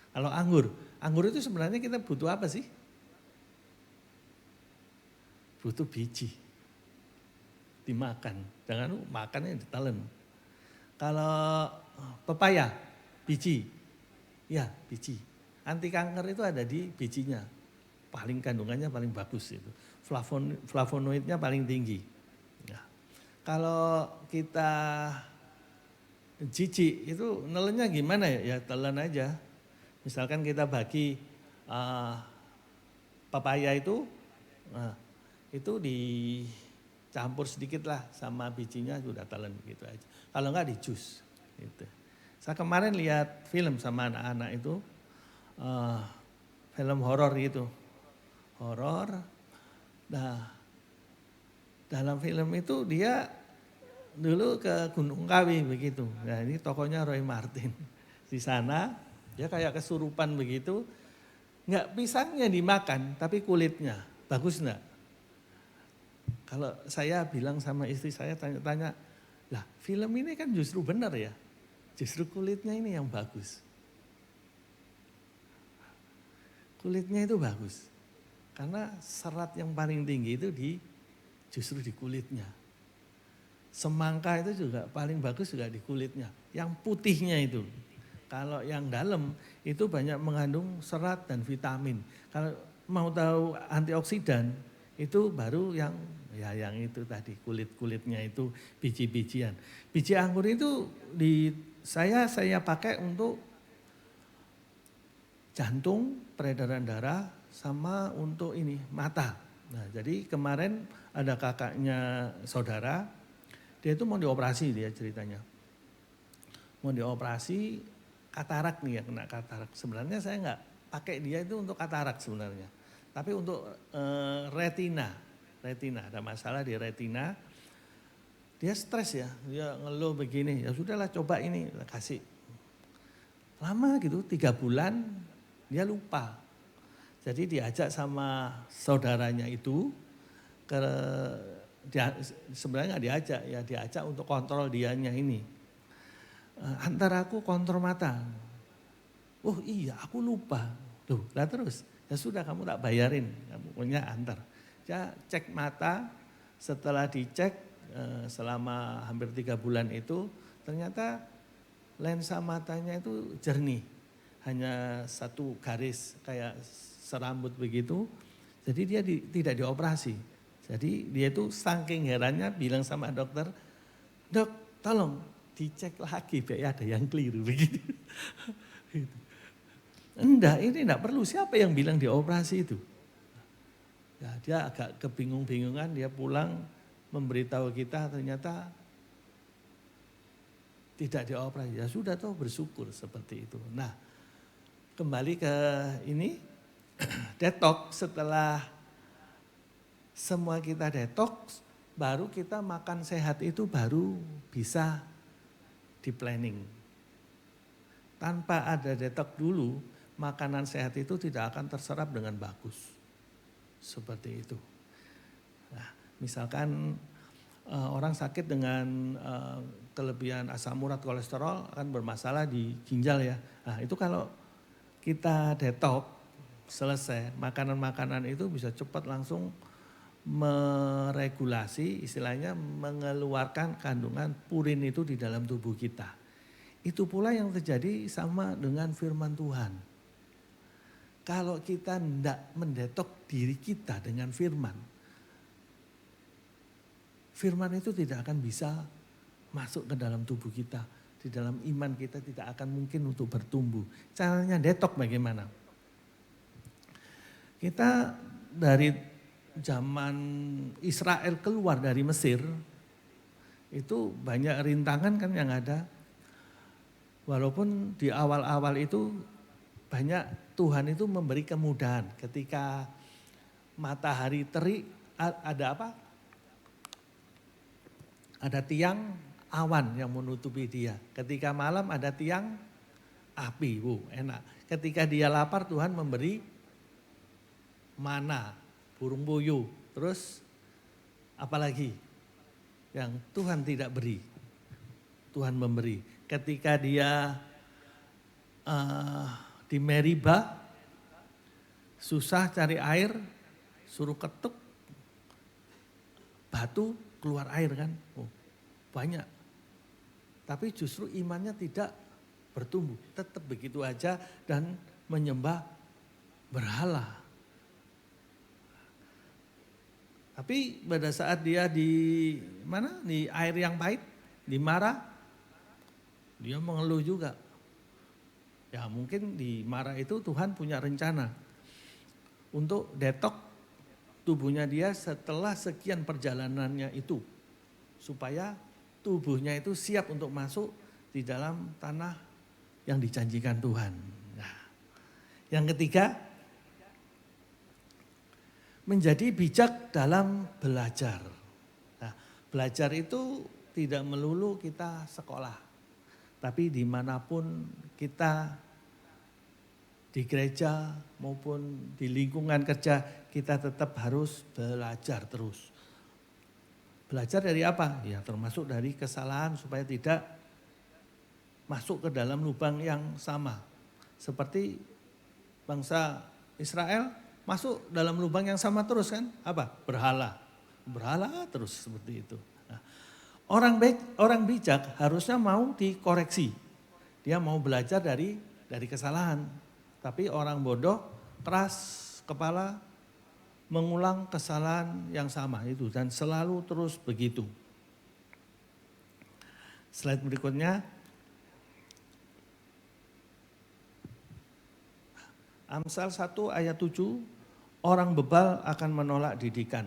Kalau anggur itu sebenarnya kita butuh apa sih? Butuh biji. Dimakan. Jangan makannya ditelen. Kalau pepaya, biji. Ya, biji. Anti kanker itu ada di bijinya. Paling kandungannya paling bagus itu. Flavonoidnya paling tinggi. Ya. Kalau kita jijik itu nelennya gimana ya? Ya telan aja. Misalkan kita bagi pepaya itu dicampur sedikit lah sama bijinya sudah telan gitu aja. Kalau enggak di jus gitu. Saya kemarin lihat film sama anak-anak itu, film horor gitu. Horor. Nah, dalam film itu dia dulu ke Gunung Kawi begitu. Nah ini tokonya Roy Martin. Di sana dia kayak kesurupan begitu. Enggak pisangnya dimakan tapi kulitnya. Bagus enggak? Kalau saya bilang sama istri saya tanya-tanya, lah film ini kan justru benar ya. Justru kulitnya ini yang bagus. Kulitnya itu bagus. Karena serat yang paling tinggi itu justru di kulitnya. Semangka itu juga paling bagus juga di kulitnya. Yang putihnya itu. Kalau yang dalam itu banyak mengandung serat dan vitamin. Kalau mau tahu antioksidan itu baru yang itu tadi kulit-kulitnya itu biji-bijian. Biji anggur itu saya pakai untuk jantung, peredaran darah sama untuk ini mata. Nah, jadi kemarin ada kakaknya saudara, dia itu mau dioperasi dia ceritanya. Mau dioperasi katarak nih ya, kena katarak. Sebenarnya saya enggak pakai dia itu untuk katarak sebenarnya. Tapi untuk retina, ada masalah di retina. Dia stres ya, dia ngeluh begini, ya sudahlah coba ini, kasih. Lama gitu, 3 bulan dia lupa. Jadi diajak sama saudaranya itu ke sebenarnya nggak diajak, ya diajak untuk kontrol dianya ini. Antar aku kontrol mata. Oh iya, aku lupa. Loh, lah terus, ya sudah kamu tak bayarin, kamu punya antar. Ya cek mata, setelah dicek selama hampir 3 bulan itu, ternyata lensa matanya itu jernih. Hanya satu garis kayak serambut begitu, jadi dia tidak dioperasi. Jadi dia itu saking herannya bilang sama dokter, dok tolong dicek lagi, ada yang keliru begitu. Enggak, ini enggak perlu. Siapa yang bilang dioperasi itu? Ya, dia agak kebingung-bingungan, dia pulang memberitahu kita ternyata tidak dioperasi. Ya sudah toh, bersyukur seperti itu. Nah, kembali ke ini, detox. Setelah semua kita detox, baru kita makan sehat itu baru bisa di planning. Tanpa ada detox dulu, makanan sehat itu tidak akan terserap dengan bagus. Seperti itu. Nah, misalkan orang sakit dengan kelebihan asam urat, kolesterol akan bermasalah di ginjal ya. Nah, itu kalau kita detox selesai, makanan-makanan itu bisa cepat langsung meregulasi, istilahnya mengeluarkan kandungan purin itu di dalam tubuh kita. Itu pula yang terjadi sama dengan firman Tuhan. Kalau kita tidak mendetok diri kita dengan firman, firman itu tidak akan bisa masuk ke dalam tubuh kita. Di dalam iman kita tidak akan mungkin untuk bertumbuh. Caranya detok bagaimana? Kita dari zaman Israel keluar dari Mesir, itu banyak rintangan kan yang ada. Walaupun di awal-awal itu banyak Tuhan itu memberi kemudahan. Ketika matahari terik, ada apa? Ada tiang awan yang menutupi dia. Ketika malam ada tiang api, enak. Ketika dia lapar Tuhan memberi mana, burung puyuh. Terus apalagi yang Tuhan tidak beri, Tuhan memberi. Ketika dia di Meriba, susah cari air, suruh ketuk batu keluar air kan, banyak. Tapi justru imannya tidak bertumbuh, tetap begitu aja dan menyembah berhala. Tapi pada saat dia di mana, di air yang pahit, di Mara, dia mengeluh juga. Ya mungkin di Mara itu Tuhan punya rencana untuk detok tubuhnya dia setelah sekian perjalanannya itu. Supaya tubuhnya itu siap untuk masuk di dalam tanah yang dijanjikan Tuhan. Nah, yang ketiga, menjadi bijak dalam belajar. Nah, belajar itu tidak melulu kita sekolah. Tapi dimanapun kita di gereja maupun di lingkungan kerja, kita tetap harus belajar terus. Belajar dari apa? Ya termasuk dari kesalahan supaya tidak masuk ke dalam lubang yang sama. Seperti bangsa Israel masuk dalam lubang yang sama terus kan? Apa? Berhala. Berhala terus seperti itu. Nah, orang bijak harusnya mau dikoreksi. Dia mau belajar dari kesalahan. Tapi orang bodoh keras kepala mengulang kesalahan yang sama itu dan selalu terus begitu. Slide berikutnya. Amsal 1 ayat 7, orang bebal akan menolak didikan.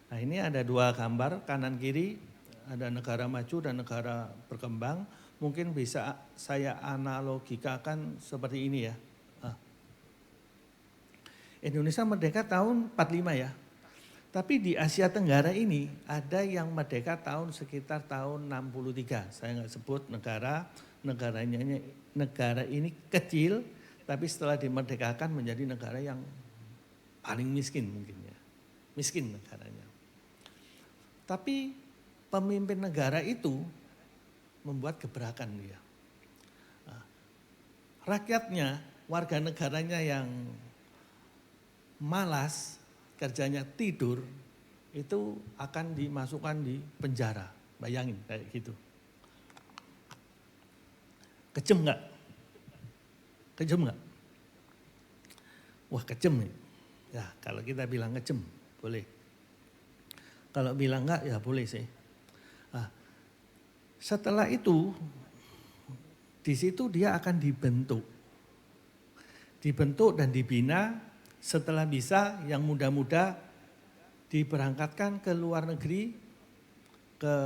Nah ini ada dua gambar, kanan kiri ada negara maju dan negara berkembang. Mungkin bisa saya analogikakan seperti ini ya. Indonesia merdeka tahun 45 ya. Tapi di Asia Tenggara ini ada yang merdeka tahun sekitar tahun 63. Saya nggak sebut negara ini kecil, tapi setelah dimerdekakan menjadi negara yang paling miskin mungkin ya. Miskin negaranya. Tapi pemimpin negara itu membuat gebrakan dia. Nah, rakyatnya, warga negaranya yang malas, kerjanya tidur, itu akan dimasukkan di penjara. Bayangin kayak gitu. Kejem nggak? Kejem nggak? Wah kejem nih. Ya kalau kita bilang kejem, boleh. Kalau bilang enggak, ya boleh sih. Nah, setelah itu, di situ dia akan dibentuk. Dibentuk dan dibina, setelah bisa yang muda-muda diberangkatkan ke luar negeri, ke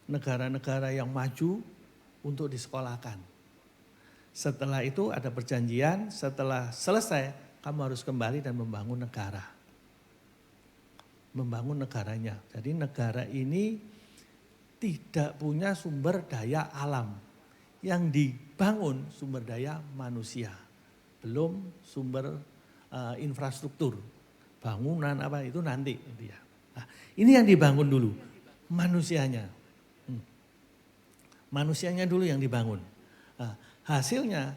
negara-negara yang maju untuk disekolahkan. Setelah itu ada perjanjian, setelah selesai kamu harus kembali dan membangun negara. Membangun negaranya. Jadi negara ini tidak punya sumber daya alam. Yang dibangun sumber daya manusia. Belum sumber infrastruktur. Bangunan apa itu nanti. Nah, ini yang dibangun dulu. Manusianya. Manusianya dulu yang dibangun. Nah, hasilnya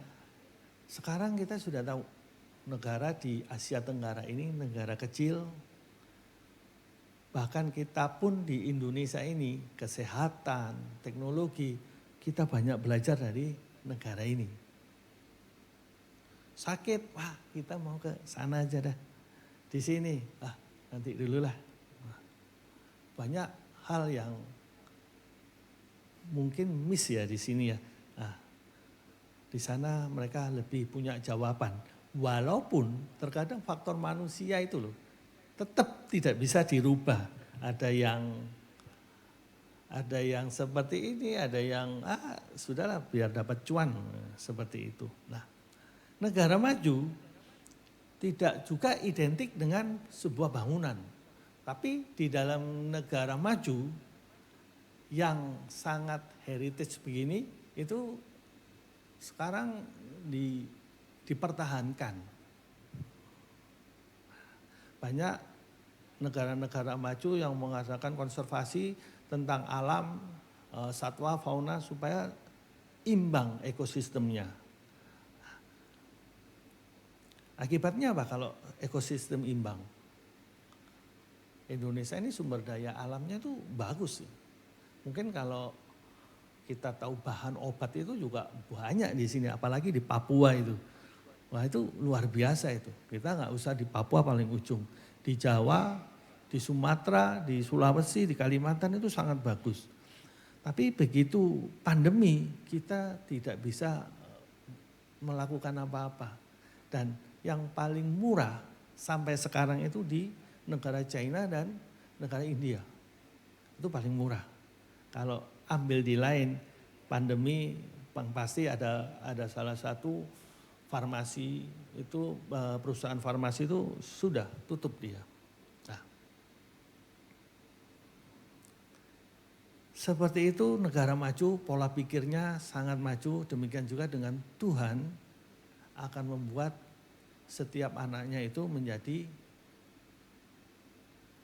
sekarang kita sudah tahu negara di Asia Tenggara ini negara kecil. Bahkan kita pun di Indonesia ini kesehatan, teknologi kita banyak belajar dari negara ini. Sakit, wah kita mau ke sana aja dah. Di sini, nanti dulu lah. Banyak hal yang mungkin miss ya di sini ya. Nah, di sana mereka lebih punya jawaban. Walaupun terkadang faktor manusia itu loh tetap tidak bisa dirubah. Ada yang seperti ini, ada yang sudahlah biar dapat cuan seperti itu. Nah, negara maju tidak juga identik dengan sebuah bangunan. Tapi di dalam negara maju yang sangat heritage begini itu sekarang dipertahankan. Banyak negara-negara maju yang mengadakan konservasi tentang alam, satwa, fauna supaya imbang ekosistemnya. Akibatnya apa kalau ekosistem imbang? Indonesia ini sumber daya alamnya tuh bagus. Mungkin kalau kita tahu bahan obat itu juga banyak di sini, apalagi di Papua itu. Wah itu luar biasa itu. Kita nggak usah di Papua paling ujung. Di Jawa, di Sumatera, di Sulawesi, di Kalimantan itu sangat bagus. Tapi begitu pandemi kita tidak bisa melakukan apa-apa. Dan yang paling murah sampai sekarang itu di negara China dan negara India. Itu paling murah. Kalau ambil di lain pandemi pasti ada salah satu farmasi itu perusahaan farmasi itu sudah tutup dia. Nah, seperti itu negara maju, pola pikirnya sangat maju. Demikian juga dengan Tuhan akan membuat setiap anaknya itu menjadi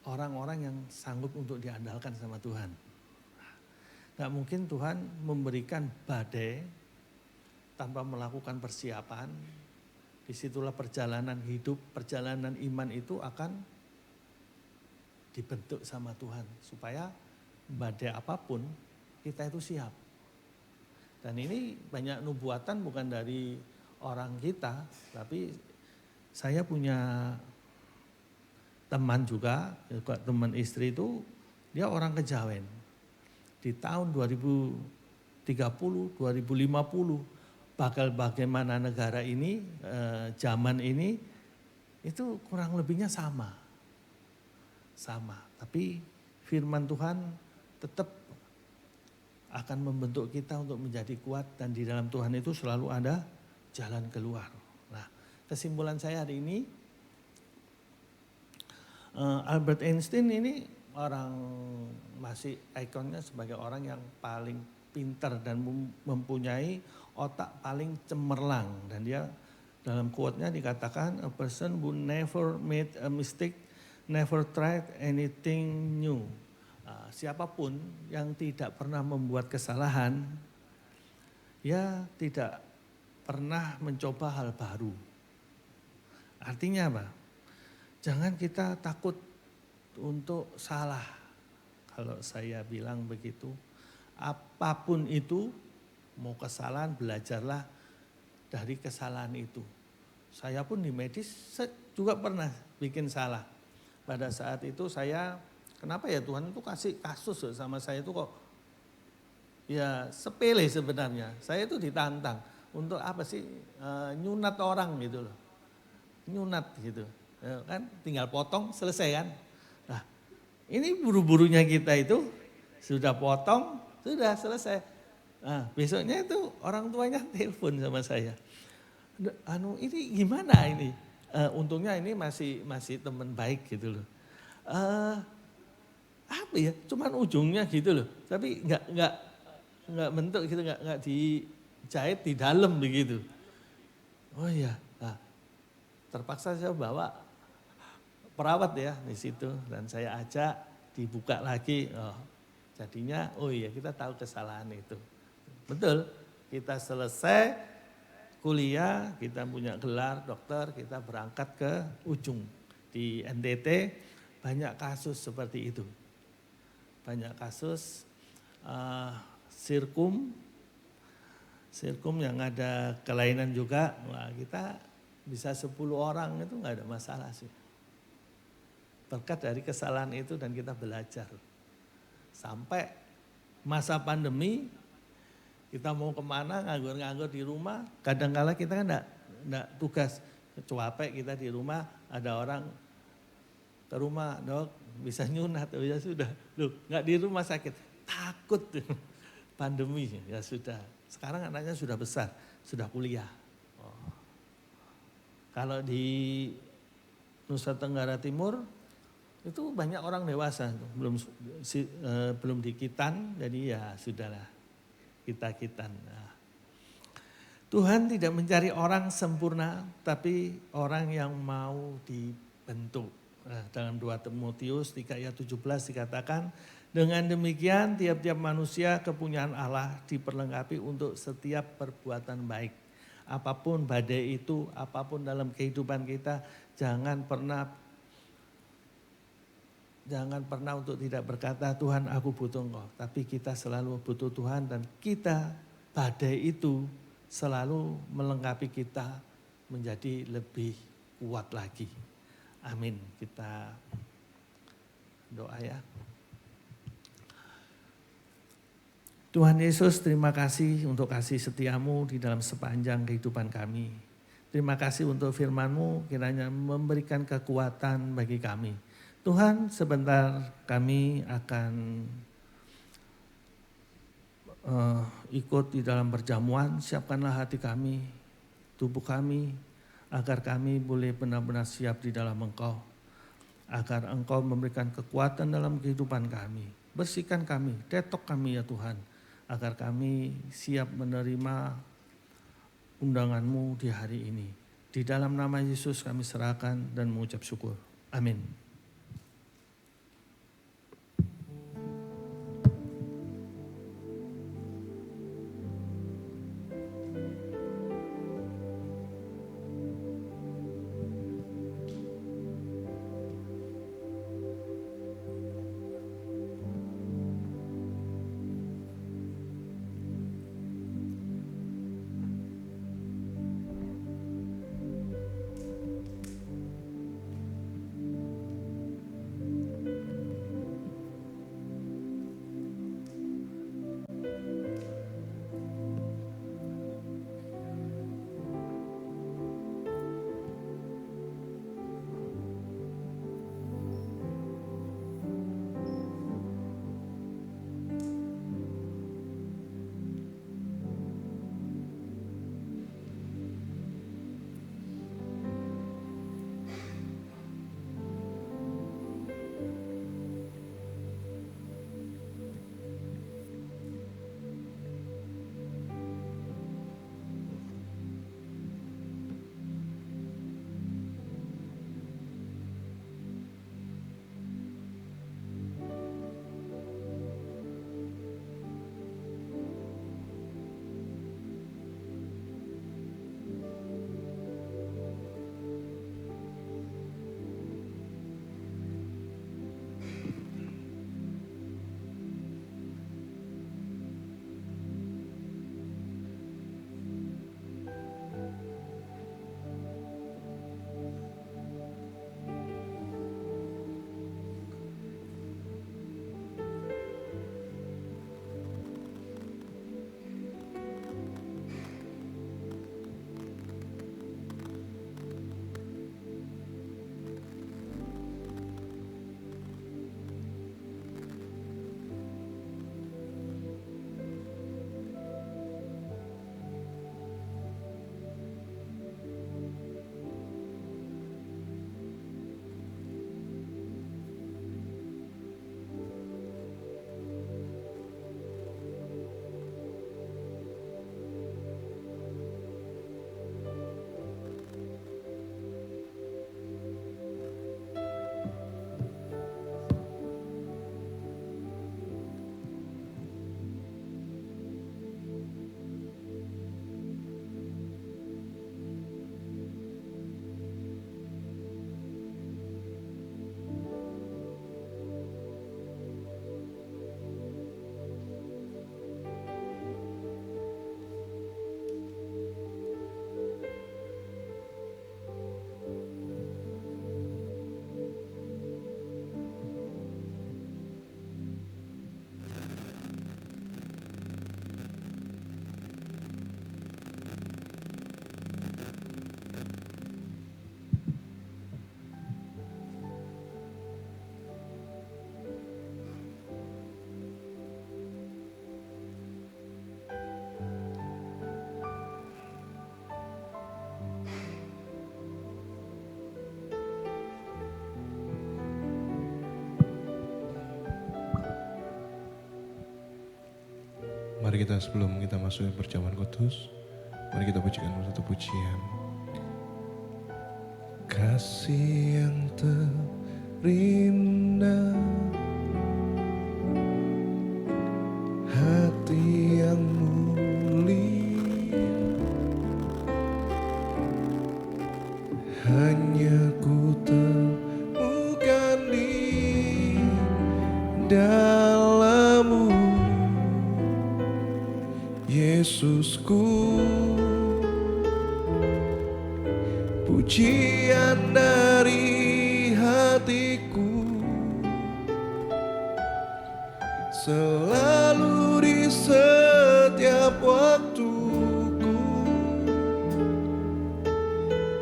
orang-orang yang sanggup untuk diandalkan sama Tuhan. Gak mungkin Tuhan memberikan badai tanpa melakukan persiapan. Disitulah perjalanan hidup, perjalanan iman itu akan dibentuk sama Tuhan. Supaya badai apapun kita itu siap. Dan ini banyak nubuatan bukan dari orang kita. Tapi saya punya teman juga teman istri itu dia orang Kejawen. Di tahun 2030, 2050 bakal bagaimana negara ini, zaman ini itu kurang lebihnya sama. Sama, tapi firman Tuhan tetap akan membentuk kita untuk menjadi kuat dan di dalam Tuhan itu selalu ada jalan keluar. Nah, kesimpulan saya hari ini Albert Einstein ini orang masih ikonnya sebagai orang yang paling pintar dan mempunyai otak paling cemerlang. Dan dia dalam quote-nya dikatakan a person who never made a mistake, never tried anything new. Siapapun yang tidak pernah membuat kesalahan, ya tidak pernah mencoba hal baru. Artinya apa? Jangan kita takut untuk salah. Kalau saya bilang begitu, apapun itu, mau kesalahan, belajarlah dari kesalahan itu. Saya pun di medis juga pernah bikin salah. Pada saat itu saya, kenapa ya Tuhan itu kasih kasus sama saya itu kok ya sepele sebenarnya. Saya itu ditantang untuk apa sih, nyunat orang gitu loh. Nyunat gitu, ya kan tinggal potong selesai kan. Nah ini buru-burunya kita itu sudah potong, sudah selesai. Nah besoknya itu orang tuanya telepon sama saya. Ini gimana ini? Untungnya ini masih teman baik gitu loh. Apa ya? Cuman ujungnya gitu loh. Tapi nggak bentuk gitu, nggak dijahit di dalam begitu. Oh iya. Nah, terpaksa saya bawa perawat ya di situ dan saya ajak dibuka lagi. Jadinya oh iya kita tahu kesalahan itu. Betul. Kita selesai kuliah, kita punya gelar dokter, kita berangkat ke ujung. Di NTT banyak kasus seperti itu. Banyak kasus sirkum yang ada kelainan juga. Wah, kita bisa 10 orang itu nggak ada masalah sih. Berkat dari kesalahan itu dan kita belajar. Sampai masa pandemi, kita mau kemana, nganggur-nganggur di rumah, kadang-kala kita kan enggak tugas, cuapek kita di rumah, ada orang ke rumah, dok bisa nyunat, ya sudah, loh enggak di rumah sakit, takut pandemi, ya sudah. Sekarang anaknya sudah besar, sudah kuliah. Kalau di Nusa Tenggara Timur, itu banyak orang dewasa, belum dikitan, jadi ya sudahlah. Kita-kitan. Nah, Tuhan tidak mencari orang sempurna, tapi orang yang mau dibentuk. Nah, dalam 2 Timotius 3 ayat 17 dikatakan, dengan demikian tiap-tiap manusia kepunyaan Allah diperlengkapi untuk setiap perbuatan baik. Apapun badai itu, apapun dalam kehidupan kita, jangan pernah untuk tidak berkata Tuhan aku butuh Engkau. Tapi kita selalu butuh Tuhan dan kita badai itu selalu melengkapi kita menjadi lebih kuat lagi. Amin. Kita doa ya. Tuhan Yesus terima kasih untuk kasih setiamu di dalam sepanjang kehidupan kami. Terima kasih untuk firman-Mu kiranya memberikan kekuatan bagi kami. Tuhan, sebentar kami akan ikut di dalam perjamuan, siapkanlah hati kami, tubuh kami, agar kami boleh benar-benar siap di dalam Engkau. Agar Engkau memberikan kekuatan dalam kehidupan kami. Bersihkan kami, detok kami ya Tuhan, agar kami siap menerima undangan-Mu di hari ini. Di dalam nama Yesus kami serahkan dan mengucap syukur. Amin. Mari kita sebelum kita masuk ke perjamuan kudus, mari kita pujikan satu pujian. Kasih yang terindah, hati yang mulia, hanya ku temukan di dalam-Mu, Yesusku. Pujian dari hatiku selalu di setiap waktuku,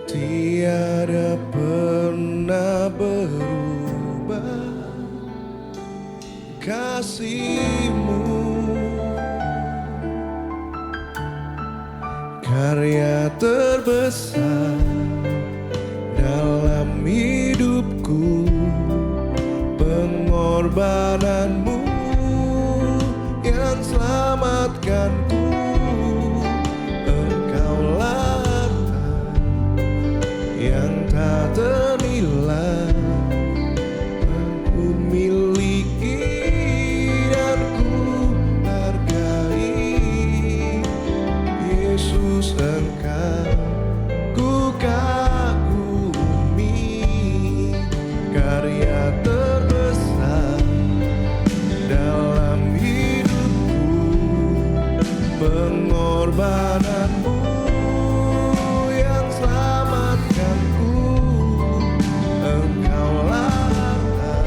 tiada pernah berubah kasih-Mu. Karya terbesar dalam hidupku, pengorbanan-Mu yang selamatkanku. Engkaulah harta yang tak ternilai, ku miliki dan ku hargai. Yesus, Engkau ku kagumi, karya terbesar dalam hidupku, pengorbanan-Mu yang selamatkanku. Engkaulah harta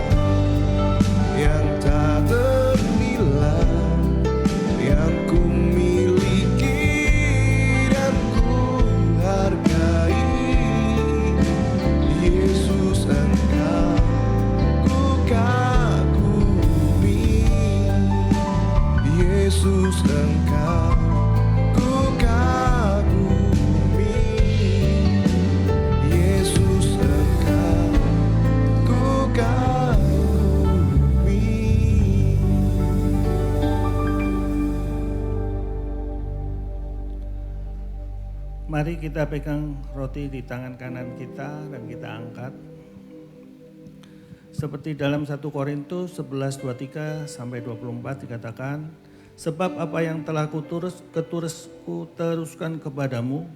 yang tak ternilai, yang ku miliki dan ku hargai. Yesus, Engkau ku kagumi. Yesus, Engkau ku kagumi. Yesus, Engkau ku kagumi. Mari kita pegang roti di tangan kanan kita dan kita angkat. Seperti dalam 1 Korintus 11:23 sampai 24 dikatakan, sebab apa yang telah kuteruskan kepadamu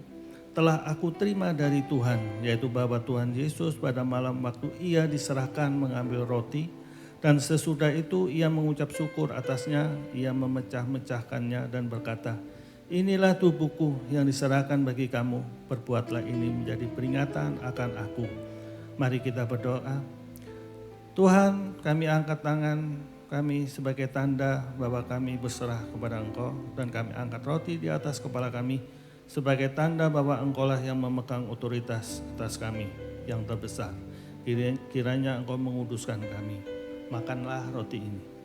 telah aku terima dari Tuhan, yaitu bahwa Tuhan Yesus pada malam waktu ia diserahkan mengambil roti, dan sesudah itu ia mengucap syukur atasnya, ia memecah-mecahkannya dan berkata, inilah tubuhku yang diserahkan bagi kamu, perbuatlah ini menjadi peringatan akan aku. Mari kita berdoa. Tuhan, kami angkat tangan kami sebagai tanda bahwa kami berserah kepada Engkau, dan kami angkat roti di atas kepala kami sebagai tanda bahwa Engkaulah yang memegang otoritas atas kami yang terbesar. Kiranya Engkau menguduskan kami. Makanlah roti ini.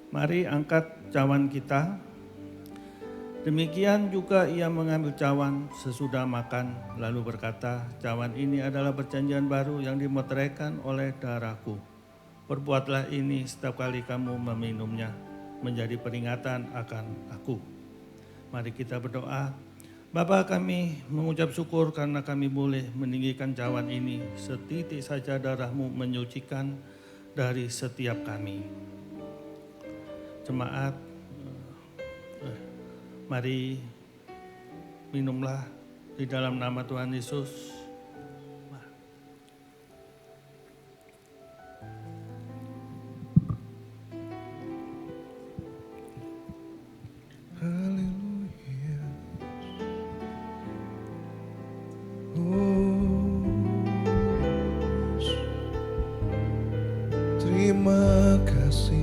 Mari angkat cawan kita. Demikian juga ia mengambil cawan sesudah makan, lalu berkata, cawan ini adalah perjanjian baru yang dimeteraikan oleh darahku. Perbuatlah ini setiap kali kamu meminumnya, menjadi peringatan akan aku. Mari kita berdoa. Bapa, kami mengucap syukur karena kami boleh meninggikan cawan ini. Setitik saja darah-Mu menyucikan dari setiap kami. Jemaat, mari minumlah di dalam nama Tuhan Yesus. Haleluya. Oh, terima kasih.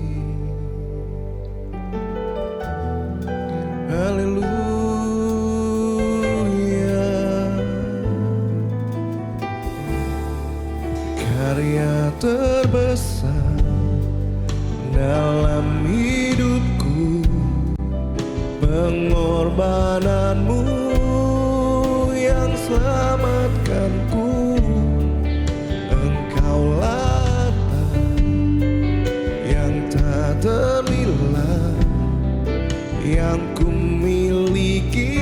Haleluya. karya terbesar dalam hidupku, pengorbananmu yang selamatkanku. Engkaulah yang tak ternilai, yang ku miliki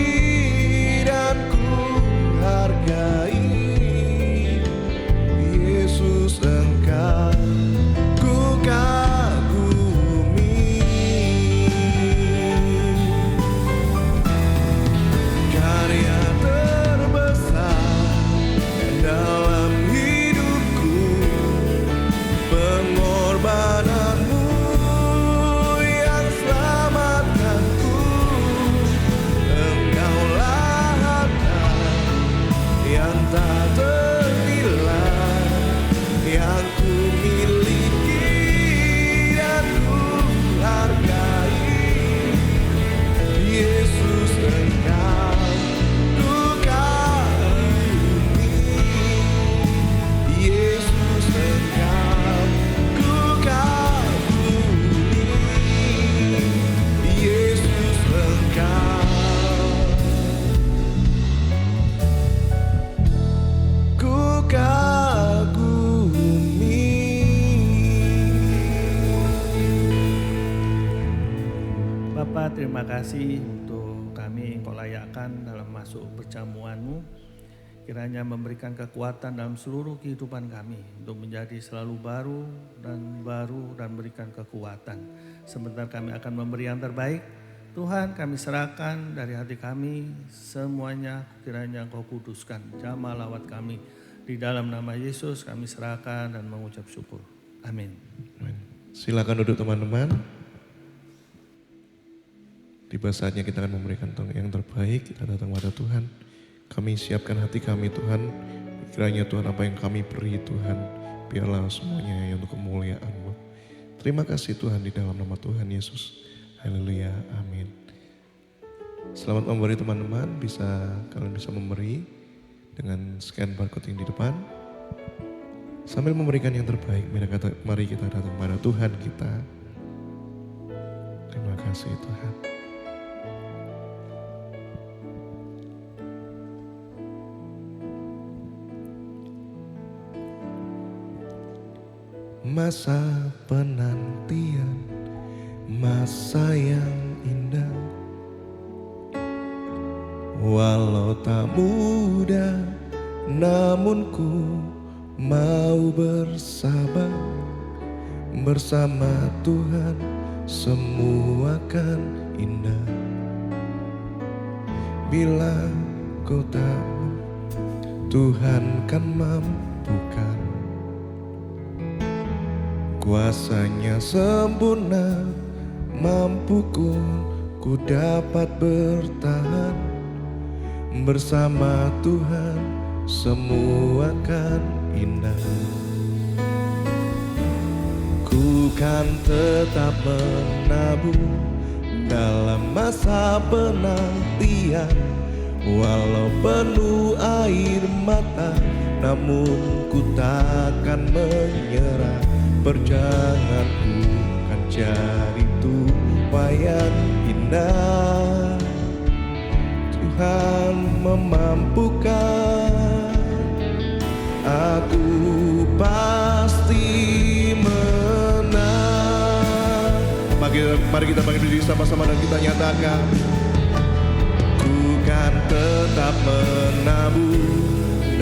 dan ku hargai. Yesus, Engkau ku kagumi. Karya terbesar dalam hidupku, pengorbananmu yang selamatkanku. Engkaulah harta yang tak ternilai, yang ku miliki dan ku hargai. Yesus, Engkau ku kagumi. Yesus, Engkau ku kagumi. Yesus, Engkau ku kagumi. Bapa, terima kasih untuk kami Engkau layakkan dalam masuk perjamuan-Mu. Kiranya memberikan kekuatan dalam seluruh kehidupan kami untuk menjadi selalu baru dan berikan kekuatan. Sebentar kami akan memberi yang terbaik. Tuhan, kami serahkan dari hati kami semuanya, kiranya Engkau kuduskan. Jamah lawat kami. Di dalam nama Yesus kami serahkan dan mengucap syukur. Amin. Amin. Silakan duduk teman-teman. Tiba saatnya kita akan memberikan yang terbaik. Kita datang pada Tuhan. Kami siapkan hati kami Tuhan. Kiranya Tuhan apa yang kami beri Tuhan, biarlah semuanya yang untuk kemuliaan-Mu. Terima kasih Tuhan di dalam nama Tuhan Yesus. Haleluya. Amin. Selamat memberi teman-teman. Kalian bisa memberi dengan scan barcode yang di depan. Sambil memberikan yang terbaik, mari kita datang pada Tuhan kita. Terima kasih Tuhan. Masa penantian, masa yang indah, walau tak mudah, namun ku mau bersabar. Bersama Tuhan semua kan indah. Bila kau tak, Tuhan kan mampukan. Kuasanya sempurna, mampu ku dapat bertahan. Bersama Tuhan semua kan indah. Ku kan tetap menabung dalam masa penantian. Walau penuh air mata, namun ku takkan menyerah. Perjalananku kan jadi tuayan indah. Tuhan memampukan, aku pasti menang. Mari kita bangkit berdiri sama-sama dan kita nyatakan, ku kan tetap menabung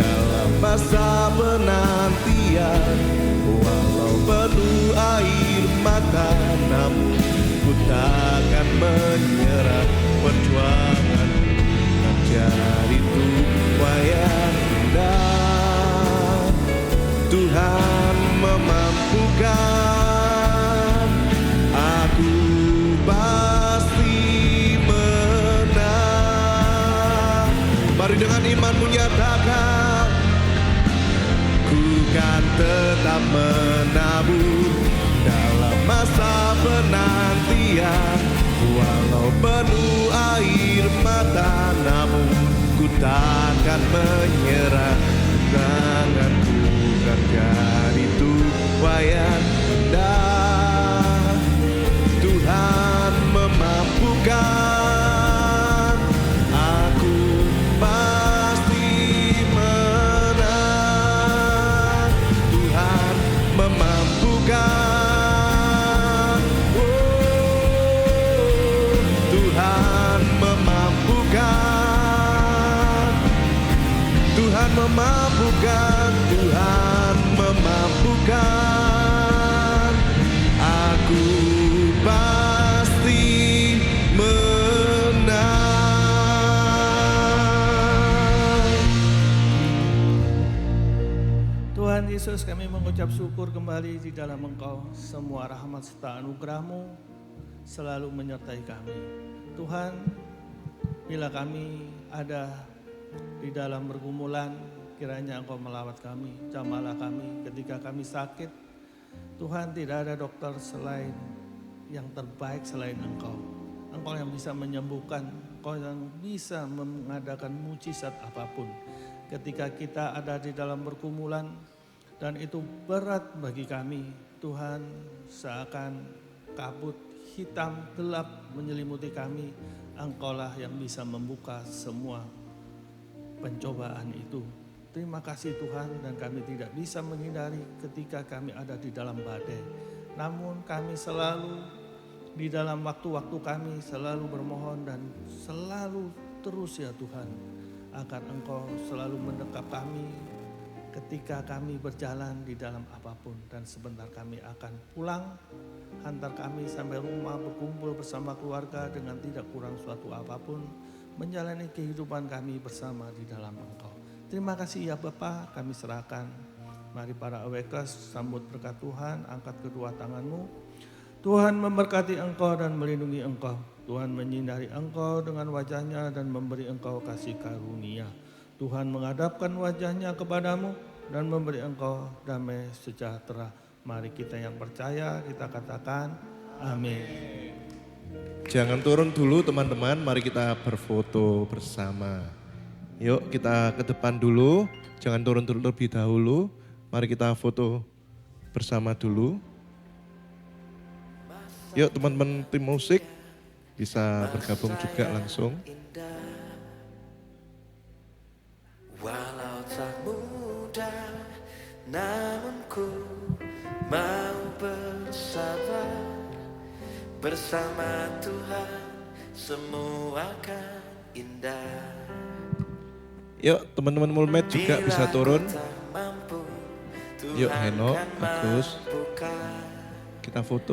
dalam masa penantian. Walau penuh air mata, namun ku takkan menyerah. Perjuangan kan jadi tuayan indah. Tuhan memampukan, aku pasti menang. Mari dengan imanmu nyatakan, ku kan tetap menabung dalam masa penantian. Walau penuh air mata, namun ku takkan menyerah. Tanganku kan jadi Tuhan Yesus, kami mengucap syukur kembali di dalam Engkau. Semua rahmat serta anugerah-Mu selalu menyertai kami. Tuhan, bila kami ada di dalam pergumulan, kiranya Engkau melawat kami, jamalah kami ketika kami sakit. Tuhan, tidak ada dokter selain yang terbaik selain Engkau. Engkau yang bisa menyembuhkan, Engkau yang bisa mengadakan mujizat apapun. Ketika kita ada di dalam pergumulan dan itu berat bagi kami, Tuhan, seakan kabut hitam gelap menyelimuti kami, Engkaulah yang bisa membuka semua pencobaan itu. Terima kasih Tuhan, dan kami tidak bisa menghindari ketika kami ada di dalam badai. Namun kami selalu di dalam waktu-waktu kami selalu bermohon dan selalu terus ya Tuhan, agar Engkau selalu mendekap kami ketika kami berjalan di dalam apapun. Dan sebentar kami akan pulang, hantar kami sampai rumah berkumpul bersama keluarga dengan tidak kurang suatu apapun, menjalani kehidupan kami bersama di dalam Engkau. Terima kasih ya Bapa, kami serahkan. Mari para awekas sambut berkat Tuhan, angkat kedua tanganmu. Tuhan memberkati engkau dan melindungi engkau. Tuhan menyinari engkau dengan wajahnya dan memberi engkau kasih karunia. Tuhan menghadapkan wajahnya kepadamu dan memberi engkau damai sejahtera. Mari kita yang percaya, kita katakan amin. Jangan turun dulu teman-teman, mari kita berfoto bersama. Yuk kita ke depan dulu, jangan turun terlebih dahulu. Mari kita foto bersama dulu. Yuk teman-teman tim musik bisa bergabung juga langsung. Walau tak mudah, namun ku mau bersabar. Bersama Tuhan semua akan indah. Yuk teman-teman Mulmed juga bisa turun. Yuk Heno, Agus, kita foto.